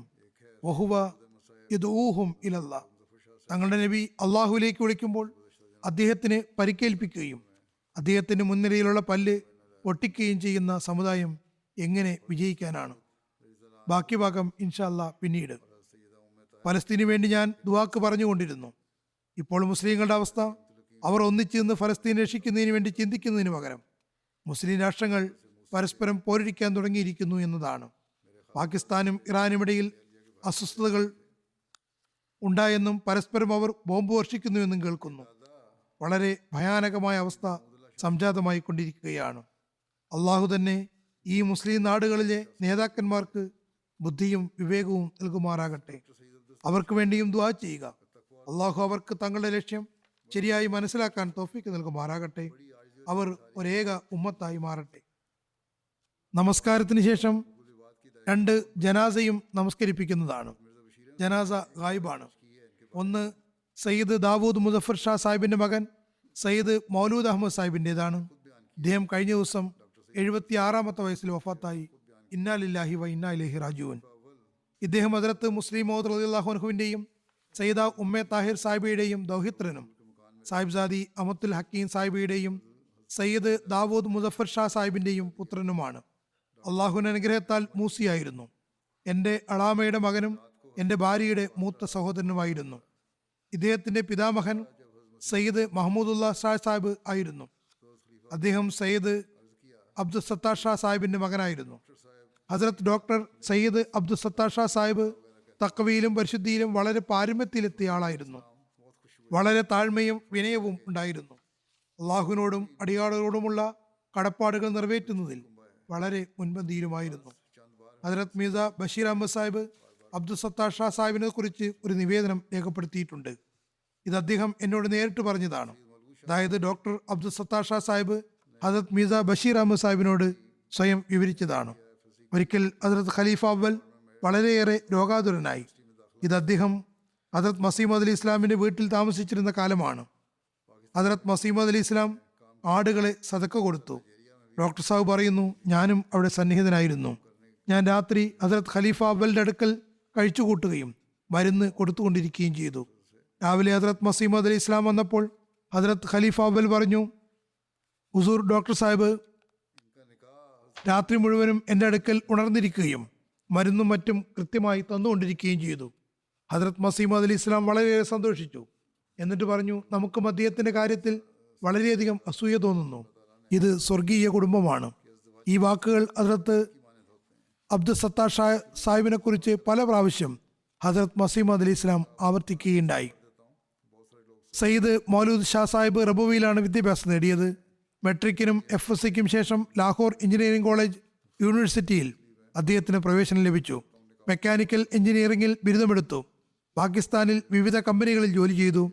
വഹുവ യദഊഹും ഇലല്ലാഹ്. തങ്ങളുടെ നബി അള്ളാഹുവിലേക്ക് വിളിക്കുമ്പോൾ അദ്ദേഹത്തിന് പരിക്കേൽപ്പിക്കുകയും അദ്ദേഹത്തിന്റെ മുൻനിരയിലുള്ള പല്ല് പൊട്ടിക്കുകയും ചെയ്യുന്ന സമുദായം എങ്ങനെ വിജയിക്കാനാണ്? ബാക്കി ഭാഗം ഇൻഷാ അല്ലാഹ് പിന്നീട്. ഫലസ്തീനു വേണ്ടി ഞാൻ ദുആക്ക് പറഞ്ഞുകൊണ്ടിരുന്നു. ഇപ്പോൾ മുസ്ലിങ്ങളുടെ അവസ്ഥ, അവർ ഒന്നിച്ചു നിന്ന് ഫലസ്തീൻ രക്ഷിക്കുന്നതിന് വേണ്ടി ചിന്തിക്കുന്നതിന് പകരം മുസ്ലിം രാഷ്ട്രങ്ങൾ പരസ്പരം പോരടിക്കാൻ തുടങ്ങിയിരിക്കുന്നു എന്നതാണ്. പാകിസ്ഥാനും ഇറാനും ഇടയിൽ അസ്വസ്ഥതകൾ ഉണ്ടായെന്നും പരസ്പരം അവർ ബോംബ് വർഷിക്കുന്നുവെന്നും കേൾക്കുന്നു. വളരെ ഭയാനകമായ അവസ്ഥ സംജാതമായി കൊണ്ടിരിക്കുകയാണ്. അള്ളാഹു തന്നെ ഈ മുസ്ലിം നാടുകളിലെ നേതാക്കന്മാർക്ക് ബുദ്ധിയും വിവേകവും നൽകുമാറാകട്ടെ. അവർക്ക് വേണ്ടിയും ദുആ ചെയ്യുക. അള്ളാഹു അവർക്ക് തങ്ങളുടെ ലക്ഷ്യം ശരിയായി മനസ്സിലാക്കാൻ തൗഫീക്ക് നൽകുമാറാകട്ടെ. അവർ ഒരേക ഉമ്മത്തായി മാറട്ടെ. നമസ്കാരത്തിന് ശേഷം 2 ജനാസയും നമസ്കരിപ്പിക്കുന്നതാണ്. ജനാസ ഗായിബാണ്. ഒന്ന് സയ്യിദ് ദാവൂദ് മുസഫർ ഷാ സാഹിബിന്റെ മകൻ സയ്യിദ് മൗലൂദ് അഹമ്മദ് സാഹിബിൻ്റെതാണ്. ഇദ്ദേഹം കഴിഞ്ഞ ദിവസം 76-ാമത്തെ വയസ്സിൽ വഫാത്തായി. ഇന്നാ ലില്ലാഹി വ ഇന്നാ ഇലൈഹി റാജിഊൻ. ഇദ്ദേഹം ഹദ്റത്ത് മുസ്ലിം മൗദ് റളിയല്ലാഹു അൻഹുവിൻ്റെയും സയ്യിദ ഉമ്മെ താഹിർ സാഹിബയുടെയും ദൗഹിത്രനും സാഹിബ്സാദി അമത്തുൽ ഹക്കീം സാഹിബയുടെയും സയ്യിദ് ദാവൂദ് മുസഫർ ഷാ സാഹിബിൻ്റെയും പുത്രനുമാണ്. അള്ളാഹുവിൻ്റെ അനുഗ്രഹത്താൽ മൂസിയായിരുന്നു. എൻ്റെ അളാമയുടെ മകനും എൻ്റെ ഭാര്യയുടെ മൂത്ത സഹോദരനുമായിരുന്നു. ഇദ്ദേഹത്തിൻ്റെ പിതാമഹൻ സയ്യിദ് മഹമ്മൂദുള്ള ഷാ സാഹിബ് ആയിരുന്നു. അദ്ദേഹം സയ്യിദ് അബ്ദുൽ സത്താർ ഷാ സാഹിബിൻ്റെ മകനായിരുന്നു. ഹസ്രത്ത് ഡോക്ടർ സയ്യിദ് അബ്ദുൽ സത്താർ ഷാ സാഹിബ് തഖ്വയിലും പരിശുദ്ധിയിലും വളരെ പാരമ്യത്തിലെത്തിയ ആളായിരുന്നു. വളരെ താഴ്മയും വിനയവും ഉണ്ടായിരുന്നു. അള്ളാഹുവിനോടും അടിയാളുകളോടുമുള്ള കടപ്പാടുകൾ നിറവേറ്റുന്നതിൽ വളരെ മുൻപന്തിയിലുമായിരുന്നു. ഹദ്രത്ത് മീർസ ബഷീർ അഹമ്മദ് സാഹിബ് അബ്ദുൽ സത്താർ ഷാ സാഹിബിനെ കുറിച്ച് ഒരു നിവേദനം രേഖപ്പെടുത്തിയിട്ടുണ്ട്. ഇത് അദ്ദേഹം എന്നോട് നേരിട്ട് പറഞ്ഞതാണ്. അതായത് ഡോക്ടർ അബ്ദുൽ സത്താർ ഷാ സാഹിബ് ഹദ്രത്ത് മീർസ ബഷീർ അഹമ്മദ് സാഹിബിനോട് സ്വയം വിവരിച്ചതാണ്. ഒരിക്കൽ ഹദ്രത്ത് ഖലീഫ അവൽ വളരെയേറെ രോഗാതുരനായി. ഇത് അദ്ദേഹം ഹദ്രത്ത് മസീമദ് അലി ഇസ്ലാമിൻ്റെ വീട്ടിൽ താമസിച്ചിരുന്ന കാലമാണ്. ഹദ്രത്ത് മസീമദ് അലി ഇസ്ലാം ആടുകളെ സദക്ക കൊടുത്തു. ഡോക്ടർ സാഹിബ് പറയുന്നു, ഞാനും അവിടെ സന്നിഹിതനായിരുന്നു. ഞാൻ രാത്രി ഹദ്രത്ത് ഖലീഫ അവലിൻ്റെ അടുക്കൽ കഴിച്ചുകൂട്ടുകയും മരുന്ന് കൊടുത്തുകൊണ്ടിരിക്കുകയും ചെയ്തു. രാവിലെ ഹദ്രത്ത് മസീമദ് അലി ഇസ്ലാം വന്നപ്പോൾ ഹദ്രത്ത് ഖലീഫ അവൽ പറഞ്ഞു, ഹുസൂർ ഡോക്ടർ സാഹിബ് രാത്രി മുഴുവനും എൻ്റെ അടുക്കൽ ഉണർന്നിരിക്കുകയും മരുന്നും മറ്റും കൃത്യമായി തന്നുകൊണ്ടിരിക്കുകയും ചെയ്തു. ഹദ്രത്ത് മസീമദ് അലി ഇസ്ലാം വളരെയേറെ സന്തോഷിച്ചു. എന്നിട്ട് പറഞ്ഞു, നമുക്കും അദ്ദേഹത്തിൻ്റെ കാര്യത്തിൽ വളരെയധികം അസൂയ തോന്നുന്നു. ഇത് സ്വർഗീയ കുടുംബമാണ്. ഈ വാക്കുകൾ ഹദ്രത്ത് അബ്ദുൽ സത്താർ ഷാ സാഹിബിനെ കുറിച്ച് പല പ്രാവശ്യം ഹദ്രത്ത് മസീമദ് അലി ഇസ്ലാം ആവർത്തിക്കുകയുണ്ടായി. സയ്യിദ് മൗലൂദ് ഷാ സാഹിബ് റബുവിയിലാണ് വിദ്യാഭ്യാസം നേടിയത്. മെട്രിക്കിനും FSCക്കും ശേഷം ലാഹോർ എഞ്ചിനീയറിംഗ് കോളേജ് യൂണിവേഴ്സിറ്റിയിൽ അദ്ദേഹത്തിന് പ്രവേശനം ലഭിച്ചു. മെക്കാനിക്കൽ എഞ്ചിനീയറിംഗിൽ ബിരുദമെടുത്തു. പാകിസ്ഥാനിൽ വിവിധ കമ്പനികളിൽ ജോലി ചെയ്തു.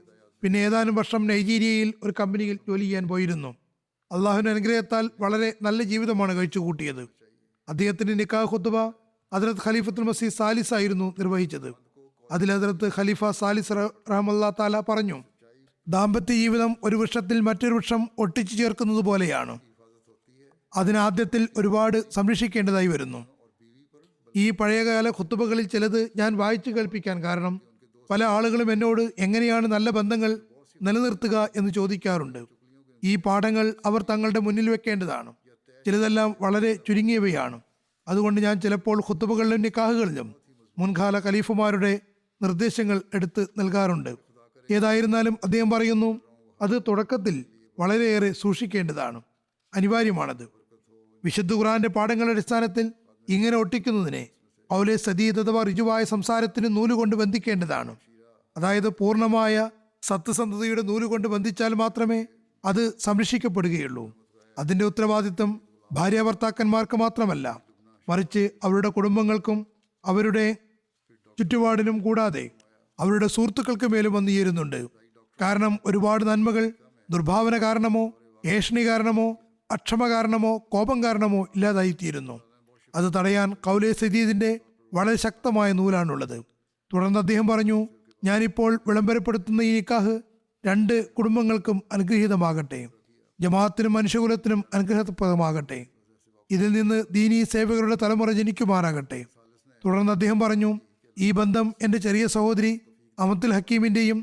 പിന്നെ ഏതാനും വർഷം നൈജീരിയയിൽ ഒരു കമ്പനിയിൽ ജോലി ചെയ്യാൻ പോയിരുന്നു. അള്ളാഹുവിൻ്റെ അനുഗ്രഹത്താൽ വളരെ നല്ല ജീവിതമാണ് കഴിച്ചു കൂട്ടിയത്. അദ്ദേഹത്തിൻ്റെ നിക്കാഹ് ഖുത്ബ ഹദ്രത്ത് ഖലീഫത്തുൽ മസീഹ് സാലിസ് ആയിരുന്നു നിർവഹിച്ചത്. അതിൽ ഹദ്രത്ത് ഖലീഫ സാലിസ് റഹ്മത്തുള്ളാഹി തആല പറഞ്ഞു, ദാമ്പത്യ ജീവിതം ഒരു വൃക്ഷത്തിൽ മറ്റൊരു വൃക്ഷം ഒട്ടിച്ചു ചേർക്കുന്നത് പോലെയാണ്. അതിനാദ്യത്തിൽ ഒരുപാട് സംരക്ഷിക്കേണ്ടതായി വരുന്നു. ഈ പഴയകാല ഖുത്ബകളിൽ ചിലത് ഞാൻ വായിച്ചു കേൾപ്പിക്കാൻ കാരണം പല ആളുകളും എന്നോട് എങ്ങനെയാണ് നല്ല ബന്ധങ്ങൾ നിലനിർത്തുക എന്ന് ചോദിക്കാറുണ്ട്. ഈ പാഠങ്ങൾ അവർ തങ്ങളുടെ മുന്നിൽ വെക്കേണ്ടതാണ്. ചിലതെല്ലാം വളരെ ചുരുങ്ങിയവയാണ്. അതുകൊണ്ട് ഞാൻ ചിലപ്പോൾ ഖുത്ബകളിലും നിക്കാഹുകളിലും മുൻകാല ഖലീഫുമാരുടെ നിർദ്ദേശങ്ങൾ എടുത്ത് നൽകാറുണ്ട്. ഏതായിരുന്നാലും അദ്ദേഹം പറയുന്നു, അത് തുടക്കത്തിൽ വളരെയേറെ സൂക്ഷിക്കേണ്ടതാണ്, അനിവാര്യമാണത്. വിശുദ്ധ ഖുർആന്റെ പാഠങ്ങളുടെ അടിസ്ഥാനത്തിൽ ഇങ്ങനെ ഒട്ടിക്കുന്നതിനെ ഔലെ സദീദ് അഥവാ ഋജുവായ സംസാരത്തിന് നൂലുകൊണ്ട് ബന്ധിക്കേണ്ടതാണ്. അതായത് പൂർണ്ണമായ സത്യസന്ധതയുടെ നൂലുകൊണ്ട് ബന്ധിച്ചാൽ മാത്രമേ അത് സംരക്ഷിക്കപ്പെടുകയുള്ളൂ. അതിൻ്റെ ഉത്തരവാദിത്വം ഭാര്യാഭർത്താക്കന്മാർക്ക് മാത്രമല്ല, മറിച്ച് അവരുടെ കുടുംബങ്ങൾക്കും അവരുടെ ചുറ്റുപാടിനും കൂടാതെ അവരുടെ സുഹൃത്തുക്കൾക്ക് മേലും വന്നു ചേരുന്നുണ്ട്. കാരണം ഒരുപാട് നന്മകൾ ദുർഭാവന കാരണമോ ഏഷണി കാരണമോ അക്ഷമ കാരണമോ കോപം കാരണമോ ഇല്ലാതായിത്തീരുന്നു. അത് തടയാൻ ഖൗലെ സദീദിന്റെ വളരെ ശക്തമായ നൂലാണുള്ളത്. തുടർന്ന് അദ്ദേഹം പറഞ്ഞു, ഞാനിപ്പോൾ വിളംബരപ്പെടുത്തുന്ന ഈ നിക്കാഹ് 2 കുടുംബങ്ങൾക്കും അനുഗ്രഹീതമാകട്ടെ, ജമാഅത്തിനും മനുഷ്യകുലത്തിനും അനുഗ്രഹപ്രദമാകട്ടെ. ഇതിൽ നിന്ന് ദീനീ സേവകരുടെ തലമുറ ജനിക്കുമാറാകട്ടെ. തുടർന്ന് അദ്ദേഹം പറഞ്ഞു, ഈ ബന്ധം എൻ്റെ ചെറിയ സഹോദരി അമത്തുൽ ഹക്കീമിൻ്റെയും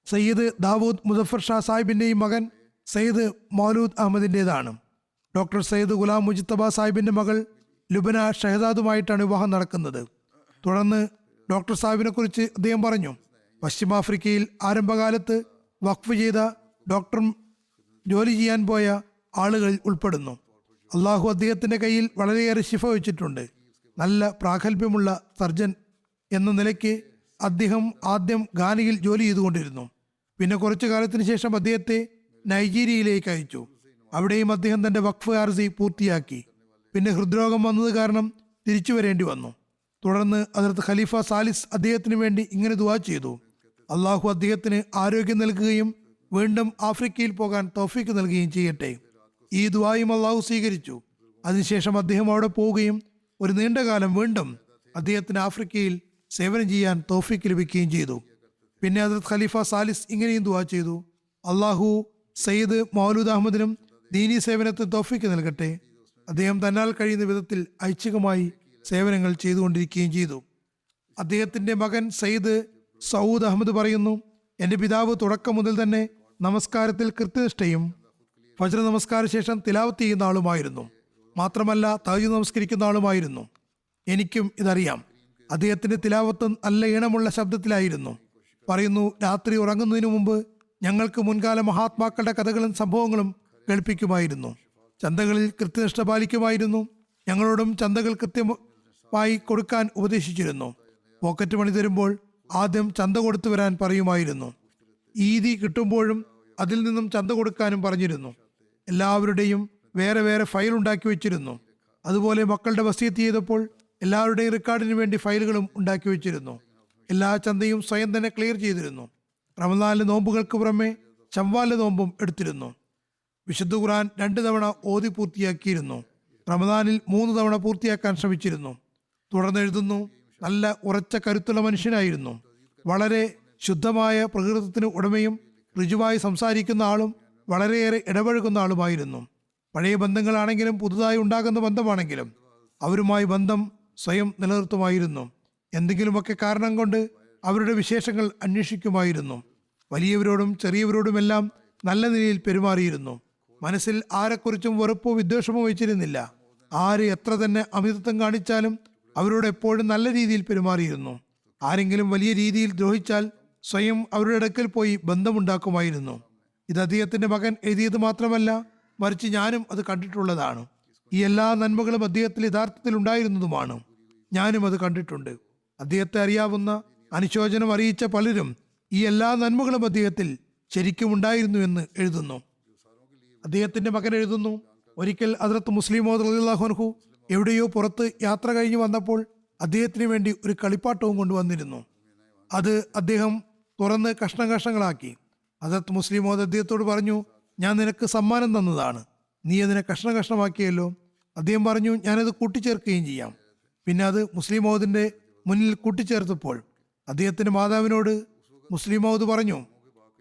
സയ്യിദ് ദാവൂദ് മുസഫർ ഷാ സാഹിബിൻ്റെയും മകൻ സയ്യിദ് മൗലൂദ് അഹമ്മദിൻ്റെതാണ്. ഡോക്ടർ സയ്യിദ് ഗുലാം മുജ്തബ സാഹിബിൻ്റെ മകൾ ലുബന ഷഹദാദുമായിട്ടാണ് വിവാഹം നടക്കുന്നത്. തുടർന്ന് ഡോക്ടർ സാഹിബിനെ കുറിച്ച് അദ്ദേഹം പറഞ്ഞു, പശ്ചിമാഫ്രിക്കയിൽ ആരംഭകാലത്ത് വഖഫ് ചെയ്ത ഡോക്ടർ ജോലി ചെയ്യാൻ പോയ ആളുകളിൽ ഉൾപ്പെടുന്നു. അള്ളാഹു അദ്ദേഹത്തിൻ്റെ കയ്യിൽ വളരെയേറെ ശിഫ വെച്ചിട്ടുണ്ട്. നല്ല പ്രാഗൽഭ്യമുള്ള സർജൻ എന്ന നിലയ്ക്ക് അദ്ദേഹം ആദ്യം ഘാനയിൽ ജോലി ചെയ്തുകൊണ്ടിരുന്നു. പിന്നെ കുറച്ചു കാലത്തിന് ശേഷം അദ്ദേഹത്തെ നൈജീരിയയിലേക്ക് അയച്ചു. അവിടെയും അദ്ദേഹം തൻ്റെ വഖഫ് അർസി പൂർത്തിയാക്കി. പിന്നെ ഹൃദ്രോഗം വന്നത് കാരണം തിരിച്ചു വരേണ്ടി വന്നു. തുടർന്ന് ഹദ്രത്ത് ഖലീഫ സാലിസ് അദ്ദേഹത്തിന് വേണ്ടി ഇങ്ങനെ ദുആ ചെയ്തു, അള്ളാഹു അദ്ദേഹത്തിന് ആരോഗ്യം നൽകുകയും വീണ്ടും ആഫ്രിക്കയിൽ പോകാൻ തൗഫീക്ക് നൽകുകയും ചെയ്യട്ടെ. ഈ ദുആയും അള്ളാഹു സ്വീകരിച്ചു. അതിനുശേഷം അദ്ദേഹം അവിടെ പോവുകയും ഒരു നീണ്ടകാലം വീണ്ടും അദ്ദേഹത്തിന് ആഫ്രിക്കയിൽ സേവനം ചെയ്യാൻ തൗഫീക്ക് ലഭിക്കുകയും ചെയ്തു. പിന്നെ ഹദ്രത്ത് ഖലീഫ സാലിസ് ഇങ്ങനെയും ദുആ ചെയ്തു: അള്ളാഹു സയ്യിദ് മൗലൂദ് അഹമ്മദിനും ദീനി സേവനത്തിന് തൗഫീക്ക് നൽകട്ടെ. അദ്ദേഹം തന്നാൽ കഴിയുന്ന വിധത്തിൽ ഐച്ഛികമായി സേവനങ്ങൾ ചെയ്തുകൊണ്ടിരിക്കുകയും ചെയ്തു. അദ്ദേഹത്തിന്റെ മകൻ സയ്യിദ് സൗദ് അഹമ്മദ് പറയുന്നു: എൻ്റെ പിതാവ് തുടക്കം മുതൽ തന്നെ നമസ്കാരത്തിൽ കൃത്യനിഷ്ഠയും ഫജ്ർ നമസ്കാര ശേഷം തിലാവത്ത് ചെയ്യുന്ന ആളുമായിരുന്നു. മാത്രമല്ല തഹജ്ജുദ് നമസ്കരിക്കുന്ന ആളുമായിരുന്നു. എനിക്കും ഇതറിയാം. അദ്ദേഹത്തിന്റെ തിലാവത്ത് നല്ല ഈണമുള്ള ശബ്ദത്തിലായിരുന്നു. പറയുന്നു, രാത്രി ഉറങ്ങുന്നതിനു മുമ്പ് ഞങ്ങൾക്ക് മുൻകാല മഹാത്മാക്കളുടെ കഥകളും സംഭവങ്ങളും കേൾപ്പിക്കുമായിരുന്നു. ചന്തകളിൽ കൃത്യനിഷ്ഠ പാലിക്കുമായിരുന്നു. ഞങ്ങളോടും ചന്തകൾ കൃത്യമായി കൊടുക്കാൻ ഉപദേശിച്ചിരുന്നു. പോക്കറ്റ് മണി തരുമ്പോൾ ആദ്യം ചന്ത കൊടുത്തു വരാൻ പറയുമായിരുന്നു. ഈദി കിട്ടുമ്പോഴും അതിൽ നിന്നും ചന്ത കൊടുക്കാനും പറഞ്ഞിരുന്നു. എല്ലാവരുടെയും വേറെ വേറെ ഫയൽ ഉണ്ടാക്കി വെച്ചിരുന്നു. അതുപോലെ മക്കളുടെ വസിയത്ത് ചെയ്തപ്പോൾ എല്ലാവരുടെയും റെക്കോർഡിന് വേണ്ടി ഫയലുകളും ഉണ്ടാക്കി വെച്ചിരുന്നു. എല്ലാ ചന്തയും സ്വയം തന്നെ ക്ലിയർ ചെയ്തിരുന്നു. റമദാനിലെ നോമ്പുകൾക്ക് പുറമെ ശവ്വാലിലെ നോമ്പും എടുത്തിരുന്നു. വിശുദ്ധ ഖുർആൻ 2 തവണ ഓതി പൂർത്തിയാക്കിയിരുന്നു. റമദാനിൽ 3 തവണ പൂർത്തിയാക്കാൻ ശ്രമിച്ചിരുന്നു. തുടർന്ന് എഴുതുന്നു: നല്ല ഉറച്ച കരുത്തുള്ള മനുഷ്യനായിരുന്നു. വളരെ ശുദ്ധമായ പ്രകൃതത്തിന് ഉടമയും ഋജുവായി സംസാരിക്കുന്ന ആളും വളരെയേറെ ഇടപഴകുന്ന ആളുമായിരുന്നു. പഴയ ബന്ധങ്ങളാണെങ്കിലും പുതുതായി ഉണ്ടാകുന്ന ബന്ധമാണെങ്കിലും അവരുമായി ബന്ധം സ്വയം നിലനിർത്തുമായിരുന്നു. എന്തെങ്കിലുമൊക്കെ കാരണം കൊണ്ട് അവരുടെ വിശേഷങ്ങൾ അന്വേഷിക്കുമായിരുന്നു. വലിയവരോടും ചെറിയവരോടുമെല്ലാം നല്ല നിലയിൽ പെരുമാറിയിരുന്നു. മനസ്സിൽ ആരെക്കുറിച്ചും വെറുപ്പോ വിദ്വേഷമോ വെച്ചിരുന്നില്ല. ആര് എത്ര തന്നെ അമിതത്വം കാണിച്ചാലും അവരോട് എപ്പോഴും നല്ല രീതിയിൽ പെരുമാറിയിരുന്നു. ആരെങ്കിലും വലിയ രീതിയിൽ ദ്രോഹിച്ചാൽ സ്വയം അവരുടെ അടുക്കൽ പോയി ബന്ധമുണ്ടാക്കുമായിരുന്നു. ഇത് അദ്ദേഹത്തിന്റെ മകൻ എഴുതിയത് മാത്രമല്ല, മറിച്ച് ഞാനും അത് കണ്ടിട്ടുള്ളതാണ്. ഈ എല്ലാ നന്മകളും അദ്ദേഹത്തിൽ യഥാർത്ഥത്തിൽ ഉണ്ടായിരുന്നതുമാണ്. ഞാനും അത് കണ്ടിട്ടുണ്ട്. അദ്ദേഹത്തെ അറിയാവുന്ന, അനുശോചനം അറിയിച്ച പലരും ഈ എല്ലാ നന്മകളും അദ്ദേഹത്തിൽ ശരിക്കും ഉണ്ടായിരുന്നു എന്ന് എഴുതുന്നു. അദ്ദേഹത്തിന്റെ മകൻ എഴുതുന്നു: ഒരിക്കൽ ഹദ്റത്ത് മുസ്ലിം മൗഊദ് റളിയല്ലാഹു അൻഹു എവിടെയോ പുറത്ത് യാത്ര കഴിഞ്ഞ് വന്നപ്പോൾ അദ്ദേഹത്തിന് വേണ്ടി ഒരു കളിപ്പാട്ടവും കൊണ്ടുവന്നിരുന്നു. അത് അദ്ദേഹം തുറന്ന് കഷ്ണങ്ങളാക്കി. ഹദ്റത്ത് മുസ്ലിം മൗഊദ് അദ്ദേഹത്തോട് പറഞ്ഞു: ഞാൻ നിനക്ക് സമ്മാനം തന്നതാണ്, നീ അതിനെ കഷ്ണമാക്കിയല്ലോ. അദ്ദേഹം പറഞ്ഞു: ഞാനത് കൂട്ടിച്ചേർക്കുകയും ചെയ്യാം. പിന്നെ അത് മുസ്ലിം മൗഊദിന്റെ മുന്നിൽ കൂട്ടിച്ചേർത്തപ്പോൾ അദ്ദേഹത്തിന്റെ മാതാവിനോട് മുസ്ലിം മൗഊദ് പറഞ്ഞു: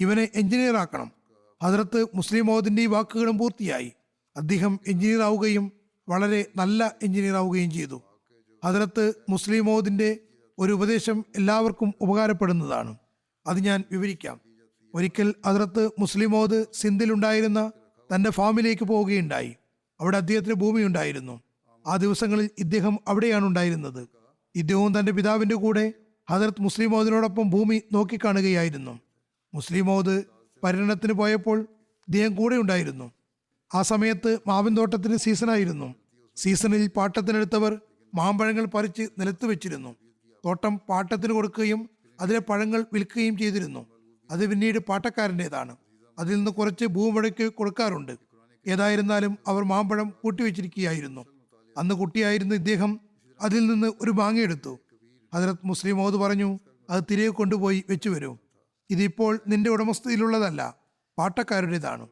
ഇവനെ എഞ്ചിനീയർ ആക്കണം. ഹദ്റത്ത് മുസ്ലിം മൗഊദിന്റെ ഈ വാക്കുകളും പൂർത്തിയായി. അദ്ദേഹം എഞ്ചിനീയർ ആവുകയും വളരെ നല്ല എഞ്ചിനീയർ ആവുകയും ചെയ്തു. ഹദ്റത്ത് മുസ്ലിം മൗഊദിന്റെ ഒരു ഉപദേശം എല്ലാവർക്കും ഉപകാരപ്പെടുന്നതാണ്. അത് ഞാൻ വിവരിക്കാം. ഒരിക്കൽ ഹദ്റത്ത് മുസ്ലിം മൗഊദ് സിന്ധിലുണ്ടായിരുന്ന തന്റെ ഫാമിലേക്ക് പോവുകയുണ്ടായി. അവിടെ അദ്ദേഹത്തിന് ഭൂമി ഉണ്ടായിരുന്നു. ആ ദിവസങ്ങളിൽ ഇദ്ദേഹം അവിടെയാണ് ഉണ്ടായിരുന്നത്. ഇദ്ദേഹവും തന്റെ പിതാവിന്റെ കൂടെ ഹദ്റത്ത് മുസ്ലിം മൗഊദിനോടൊപ്പം ഭൂമി നോക്കിക്കാണുകയായിരുന്നു. മുസ്ലിം മൗഊദ് പര്യടനത്തിന് പോയപ്പോൾ ഇദ്ദേഹം കൂടെ ഉണ്ടായിരുന്നു. ആ സമയത്ത് മാവിൻ തോട്ടത്തിന് സീസണായിരുന്നു. സീസണിൽ പാട്ടത്തിനെടുത്തവർ മാമ്പഴങ്ങൾ പറിച്ച് നിലത്ത് വെച്ചിരുന്നു. തോട്ടം പാട്ടത്തിന് കൊടുക്കുകയും അതിലെ പഴങ്ങൾ വിൽക്കുകയും ചെയ്തിരുന്നു. അത് പിന്നീട് പാട്ടക്കാരൻ്റെതാണ്. അതിൽ നിന്ന് കുറച്ച് ഭൂമുടക്ക് കൊടുക്കാറുണ്ട്. ഏതായിരുന്നാലും അവർ മാമ്പഴം കൂട്ടിവെച്ചിരിക്കുകയായിരുന്നു. അന്ന് കുട്ടിയായിരുന്ന ഇദ്ദേഹം അതിൽ നിന്ന് ഒരു മാങ്ങയെടുത്തു. ഹദ്റത്ത് മുസ്ലിം മൗഊദ് പറഞ്ഞു: അത് തിരികെ കൊണ്ടുപോയി വെച്ചു വരൂ. ഇതിപ്പോൾ നിന്റെ ഉടമസ്ഥതയിലുള്ളതല്ല, പാട്ടക്കാരുടേതാണ്.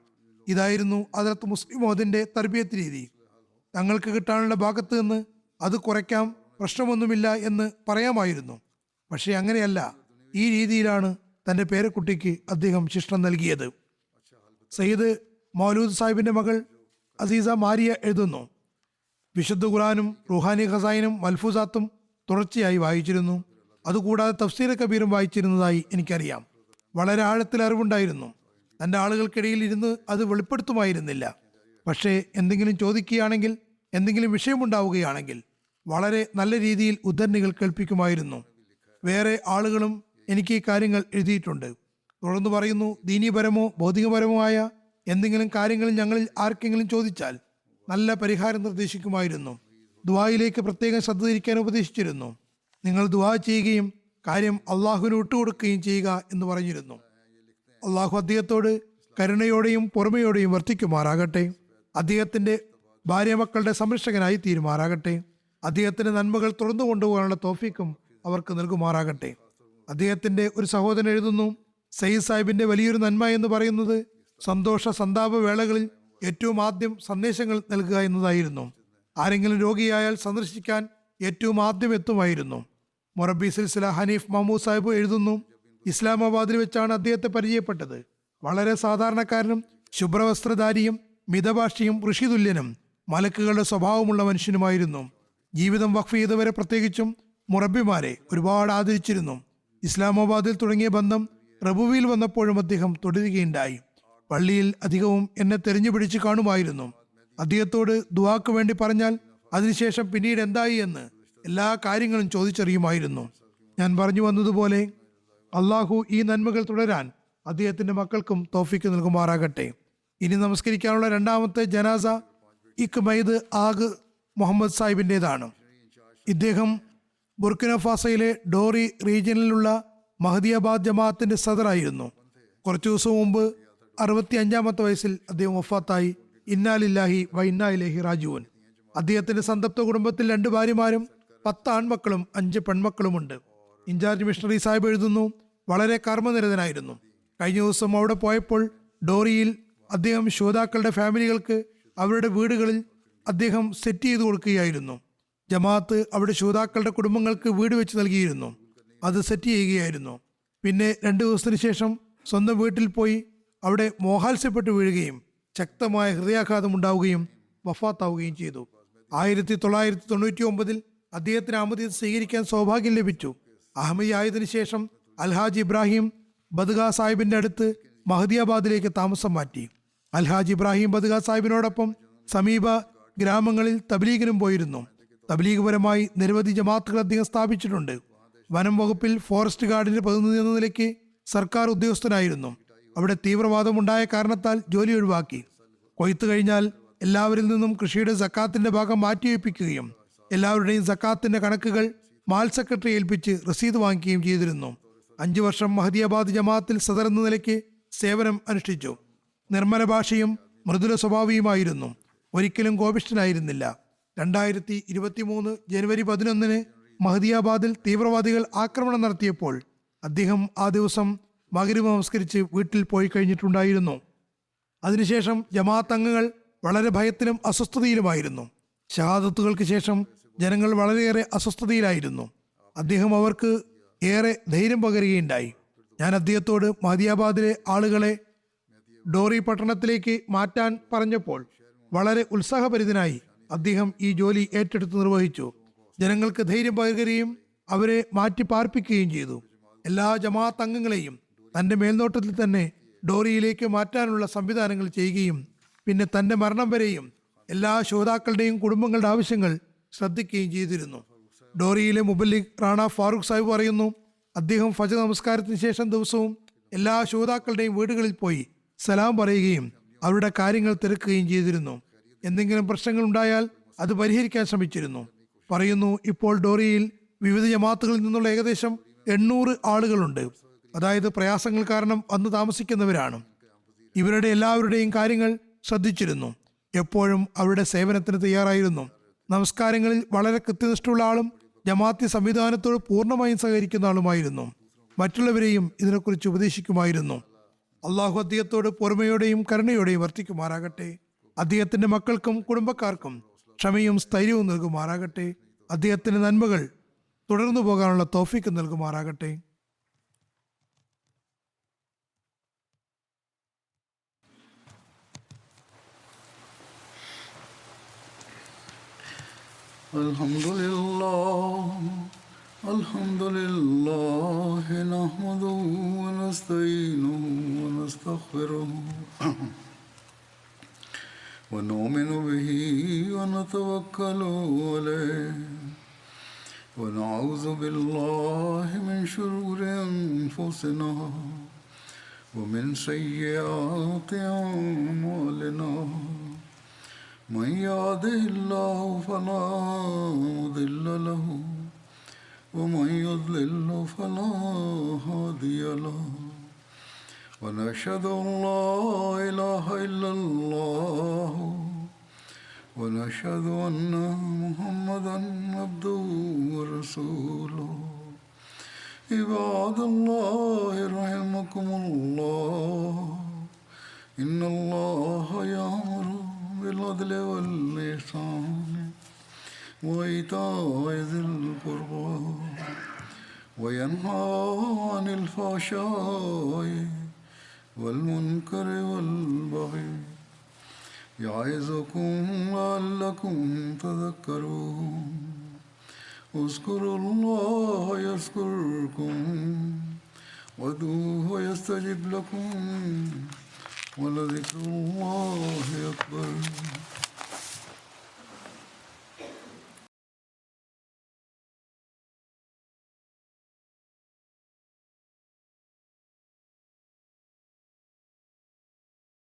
ഇതായിരുന്നു ഹദ്റത്ത് മുസ്ലിം മൗഊദിന്റെ തർബിയത്ത് രീതി. തങ്ങൾക്ക് കിട്ടാനുള്ള ഭാഗത്ത് നിന്ന് അത് കുറയ്ക്കാം, പ്രശ്നമൊന്നുമില്ല എന്ന് പറയാമായിരുന്നു. പക്ഷേ അങ്ങനെയല്ല. ഈ രീതിയിലാണ് തൻ്റെ പേരക്കുട്ടിക്ക് അദ്ദേഹം ശിക്ഷണം നൽകിയത്. സയ്യിദ് മൗലൂദ് സാഹിബിന്റെ മകൾ അസീസ മാരിയ എഴുതുന്നു: വിശുദ്ധ ഖുർആനും റുഹാനി ഖസായിനും മൽഫൂസാത്തും തുടർച്ചയായി വായിച്ചിരുന്നു. അതുകൂടാതെ തഫ്സീർ കബീറും വായിച്ചിരുന്നതായി എനിക്കറിയാം. വളരെ ആഴത്തിൽ അറിവുണ്ടായിരുന്നു. തൻ്റെ ആളുകൾക്കിടയിൽ ഇരുന്ന് അത് വെളിപ്പെടുത്തുമായിരുന്നില്ല. പക്ഷേ എന്തെങ്കിലും ചോദിക്കുകയാണെങ്കിൽ, എന്തെങ്കിലും വിഷയമുണ്ടാവുകയാണെങ്കിൽ വളരെ നല്ല രീതിയിൽ ഉദ്ധരണികൾ കേൾപ്പിക്കുമായിരുന്നു. വേറെ ആളുകളും എനിക്ക് ഈ കാര്യങ്ങൾ എഴുതിയിട്ടുണ്ട്. തുടർന്ന് പറയുന്നു: ദീനീപരമോ ഭൗതികപരമോ ആയ എന്തെങ്കിലും കാര്യങ്ങളിൽ ഞങ്ങളിൽ ആർക്കെങ്കിലും ചോദിച്ചാൽ നല്ല പരിഹാരം നിർദ്ദേശിക്കുമായിരുന്നു. ദുആയിലേക്ക് പ്രത്യേകം ശ്രദ്ധ തിരിക്കാൻ ഉപദേശിച്ചിരുന്നു. നിങ്ങൾ ദുആ ചെയ്യുകയും കാര്യം അള്ളാഹുവിന് വിട്ടുകൊടുക്കുകയും ചെയ്യുക എന്ന് പറഞ്ഞിരുന്നു. അള്ളാഹു അദ്ദേഹത്തോട് കരുണയോടെയും പൊറുമയോടെയും വർത്തിക്കുമാറാകട്ടെ. അദ്ദേഹത്തിന്റെ ഭാര്യമക്കളുടെ സംരക്ഷകനായി തീരുമാറാകട്ടെ. അദ്ദേഹത്തിന്റെ നന്മകൾ തുറന്നു കൊണ്ടുപോകാനുള്ള തൗഫീക്കും അവർക്ക് നൽകുമാറാകട്ടെ. അദ്ദേഹത്തിന്റെ ഒരു സഹോദരൻ എഴുതുന്നു: സയ്യിദ് സാഹിബിന്റെ വലിയൊരു നന്മ എന്ന് പറയുന്നത് സന്തോഷ സന്താപ വേളകളിൽ ഏറ്റവും ആദ്യം സന്ദേശങ്ങൾ നൽകുക എന്നതായിരുന്നു. ആരെങ്കിലും രോഗിയായാൽ സന്ദർശിക്കാൻ ഏറ്റവും ആദ്യം എത്തുമായിരുന്നു. മൊറബി സിൽസില ഹനീഫ് മഹമ്മൂദ് സാഹിബ് എഴുതുന്നു, ഇസ്ലാമാബാദിൽ വെച്ചാണ് അദ്ദേഹത്തെ പരിചയപ്പെട്ടത്. വളരെ സാധാരണക്കാരനും ശുഭ്രവസ്ത്രധാരിയും മിതഭാഷിയും ഋഷിതുല്യനും മലക്കുകളുടെ സ്വഭാവമുള്ള മനുഷ്യനുമായിരുന്നു. ജീവിതം വഖഫ് ചെയ്തവരെ, പ്രത്യേകിച്ചും മുറബിമാരെ ഒരുപാട് ആദരിച്ചിരുന്നു. ഇസ്ലാമാബാദിൽ തുടങ്ങിയ ബന്ധം റബുവിയിൽ വന്നപ്പോഴും അദ്ദേഹം തുടരുകയുണ്ടായി. പള്ളിയിൽ അധികവും എന്നെ തെരഞ്ഞു പിടിച്ച് കാണുമായിരുന്നു. അദ്ദേഹത്തോട് ദുആക്ക് വേണ്ടി പറഞ്ഞാൽ അതിനുശേഷം പിന്നീട് എന്തായി എന്ന് എല്ലാ കാര്യങ്ങളും ചോദിച്ചറിയുമായിരുന്നു. ഞാൻ പറഞ്ഞു വന്നതുപോലെ അള്ളാഹു ഈ നന്മകൾ തുടരാൻ അദ്ദേഹത്തിന്റെ മക്കൾക്കും തൗഫീക്ക് നൽകുമാറാകട്ടെ. ഇനി നമസ്കരിക്കാനുള്ള രണ്ടാമത്തെ ജനാസ ഇക്മൈദ് ആഗ് മുഹമ്മദ് സാഹിബിൻ്റെതാണ്. ഇദ്ദേഹം ബുർക്കിനഫാസയിലെ ഡോറി റീജിയനിലുള്ള മഹദിയാബാദ് ജമാഅത്തിന്റെ സദറായിരുന്നു. കുറച്ചു ദിവസം മുമ്പ് 65-ാമത്തെ വയസ്സിൽ അദ്ദേഹം വഫാത്തായി. ഇന്നാലില്ലാഹി വ ഇന്നാ ഇലൈഹി റാജിഊൻ. അദ്ദേഹത്തിന്റെ സന്തപ്ത കുടുംബത്തിൽ 2 ഭാര്യമാരും 10 ആൺമക്കളും 5 പെൺമക്കളുമുണ്ട്. ഇൻചാർജ് മിഷണറി സാഹിബ് എഴുതുന്നു, വളരെ കർമ്മനിരതനായിരുന്നു. കഴിഞ്ഞ ദിവസം അവിടെ പോയപ്പോൾ ഡോറിയിൽ അദ്ദേഹം ശ്രോതാക്കളുടെ ഫാമിലികൾക്ക് അവരുടെ വീടുകളിൽ അദ്ദേഹം സെറ്റ് ചെയ്തു കൊടുക്കുകയായിരുന്നു. ജമാഅത്ത് അവിടെ ശ്രോതാക്കളുടെ കുടുംബങ്ങൾക്ക് വീട് വെച്ച് നൽകിയിരുന്നു. അത് സെറ്റ് ചെയ്യുകയായിരുന്നു. പിന്നെ 2 ദിവസത്തിന് ശേഷം സ്വന്തം വീട്ടിൽ പോയി അവിടെ മോഹാത്സ്യപ്പെട്ട് വീഴുകയും ശക്തമായ ഹൃദയാഘാതം ഉണ്ടാവുകയും വഫാത്താവുകയും ചെയ്തു. 1999 അദ്ദേഹത്തിന് അഹമ്മദിയത്ത് സ്വീകരിക്കാൻ സൗഭാഗ്യം ലഭിച്ചു. അഹമ്മദി ആയതിനു ശേഷം അൽഹാജ് ഇബ്രാഹിം ബദ്ഗാ സാഹിബിന്റെ അടുത്ത് മഹദിയാബാദിലേക്ക് താമസം മാറ്റി. അൽഹാജ് ഇബ്രാഹിം ബദ്ഗാ സാഹിബിനോടൊപ്പം സമീപ ഗ്രാമങ്ങളിൽ തബ്ലീഗിനും പോയിരുന്നു. തബ്ലീഗ് പരമായി നിരവധി ജമാഅത്തുകൾ അദ്ദേഹം സ്ഥാപിച്ചിട്ടുണ്ട്. വനം വകുപ്പിൽ ഫോറസ്റ്റ് ഗാർഡിന്റെ പ്രതിനിധി എന്ന നിലയ്ക്ക് സർക്കാർ ഉദ്യോഗസ്ഥനായിരുന്നു. അവിടെ തീവ്രവാദമുണ്ടായ കാരണത്താൽ ജോലി ഒഴിവാക്കി. കൊയ്ത്ത് കഴിഞ്ഞാൽ എല്ലാവരിൽ നിന്നും കൃഷിയുടെ സക്കാത്തിന്റെ ഭാഗം മാറ്റിവെപ്പിക്കുകയും എല്ലാവരുടെയും സക്കാത്തിന്റെ കണക്കുകൾ മാൽ സെക്രട്ടറി ഏൽപ്പിച്ച് രസീത് വാങ്ങിക്കുകയും ചെയ്തിരുന്നു. 5 വർഷം മഹദിയാബാദ് ജമാഅത്തിൽ സദർ എന്ന നിലയ്ക്ക് സേവനം അനുഷ്ഠിച്ചു. നിർമ്മല ഭാഷയും മൃദുല സ്വഭാവിയുമായിരുന്നു. ഒരിക്കലും കോപിഷ്ഠനായിരുന്നില്ല. 2023 ജനുവരി 11 മഹദിയാബാദിൽ തീവ്രവാദികൾ ആക്രമണം നടത്തിയപ്പോൾ അദ്ദേഹം ആ ദിവസം മഗ്‌രിബ് നമസ്കരിച്ച് വീട്ടിൽ പോയി കഴിഞ്ഞിട്ടുണ്ടായിരുന്നു. അതിനുശേഷം ജമാഅത്ത് അംഗങ്ങൾ വളരെ ഭയത്തിലും അസ്വസ്ഥതയിലുമായിരുന്നു. ഷഹാദത്തുകൾക്ക് ശേഷം ജനങ്ങൾ വളരെയേറെ അസ്വസ്ഥതയിലായിരുന്നു. അദ്ദേഹം അവർക്ക് ഏറെ ധൈര്യം പകരുകയുണ്ടായി. ഞാൻ അദ്ദേഹത്തോട് മഹദിയാബാദിലെ ആളുകളെ ഡോറി പട്ടണത്തിലേക്ക് മാറ്റാൻ പറഞ്ഞപ്പോൾ വളരെ ഉത്സാഹഭരിതനായി അദ്ദേഹം ഈ ജോലി ഏറ്റെടുത്ത് നിർവഹിച്ചു. ജനങ്ങൾക്ക് ധൈര്യം പകരുകയും അവരെ മാറ്റി പാർപ്പിക്കുകയും ചെയ്തു. എല്ലാ ജമാഅത്ത് അംഗങ്ങളെയും തന്റെ മേൽനോട്ടത്തിൽ തന്നെ ഡോറിയിലേക്ക് മാറ്റാനുള്ള സംവിധാനങ്ങൾ ചെയ്യുകയും പിന്നെ തന്റെ മരണം വരെയും എല്ലാ ശ്രോതാക്കളുടെയും കുടുംബങ്ങളുടെ ആവശ്യങ്ങൾ ശ്രദ്ധിക്കുകയും ചെയ്തിരുന്നു. ഡോറിയിലെ മുബല്ലിഗ് റാണ ഫാറൂഖ് സാഹിബ് പറയുന്നു, അദ്ദേഹം ഫജർ നമസ്കാരത്തിന് ശേഷം ദിവസവും എല്ലാ ശ്രോതാക്കളുടെയും വീടുകളിൽ പോയി സലാം പറയുകയും അവരുടെ കാര്യങ്ങൾ തിരക്കുകയും ചെയ്തിരുന്നു. എന്തെങ്കിലും പ്രശ്നങ്ങൾ ഉണ്ടായാൽ അത് പരിഹരിക്കാൻ ശ്രമിച്ചിരുന്നു. പറയുന്നു, ഇപ്പോൾ ഡോറിയിൽ വിവിധ ജമാഅത്തുകളിൽ നിന്നുള്ള ഏകദേശം 800 ആളുകളുണ്ട്. അതായത് പ്രയാസങ്ങൾ കാരണം വന്ന് താമസിക്കുന്നവരാണ്. ഇവരുടെ എല്ലാവരുടെയും കാര്യങ്ങൾ ശ്രദ്ധിച്ചിരുന്നു. എപ്പോഴും അവരുടെ സേവനത്തിന് തയ്യാറായിരുന്നു. നമസ്കാരങ്ങളിൽ വളരെ കൃത്യനിഷ്ഠയുള്ള ആളും ജമാഅത്തി സംവിധാനത്തോട് പൂർണ്ണമായും സഹകരിക്കുന്ന ആളുമായിരുന്നു. മറ്റുള്ളവരെയും ഇതിനെക്കുറിച്ച് ഉപദേശിക്കുമായിരുന്നു. അള്ളാഹു അദ്ദേഹത്തോട് പൊറുമയോടെയും കരുണയോടെയും വർത്തിക്കുമാറാകട്ടെ. അദ്ദേഹത്തിന്റെ മക്കൾക്കും കുടുംബക്കാർക്കും ക്ഷമയും സ്ഥൈര്യവും നൽകുമാറാകട്ടെ. അദ്ദേഹത്തിന്റെ നന്മകൾ തുടർന്നു പോകാനുള്ള തൗഫീക്ക് നൽകുമാറാകട്ടെ. അൽഹംദുലില്ലാഹി നഹ്മദുഹു വനസ്തഈനുഹു വനസ്തഗ്ഫിറുഹു വനുഅ്മിനു ബിഹി വനതവക്കലു അലൈഹി വനഊദു ബില്ലാഹി മിൻ ശുറൂരി അൻഫുസിനാ വമിൻ സയ്യിആതി അഅ്മാലിനാ من يهده الله فلا مضل له ومن يضلل فلا هادي له ونشهد أن لا إله إلا الله ونشهد أن محمدا عبده ورسوله عباد الله رحمكم الله إن الله يأمر بالعدل والإحسان وإيتاء ذي القربى وينهى عن الفحشاء والمنكر والبغي يعظكم لعلكم تذكرون اذكروا الله يذكركم وادعوه يستجب لكم ولذكر الله أكبر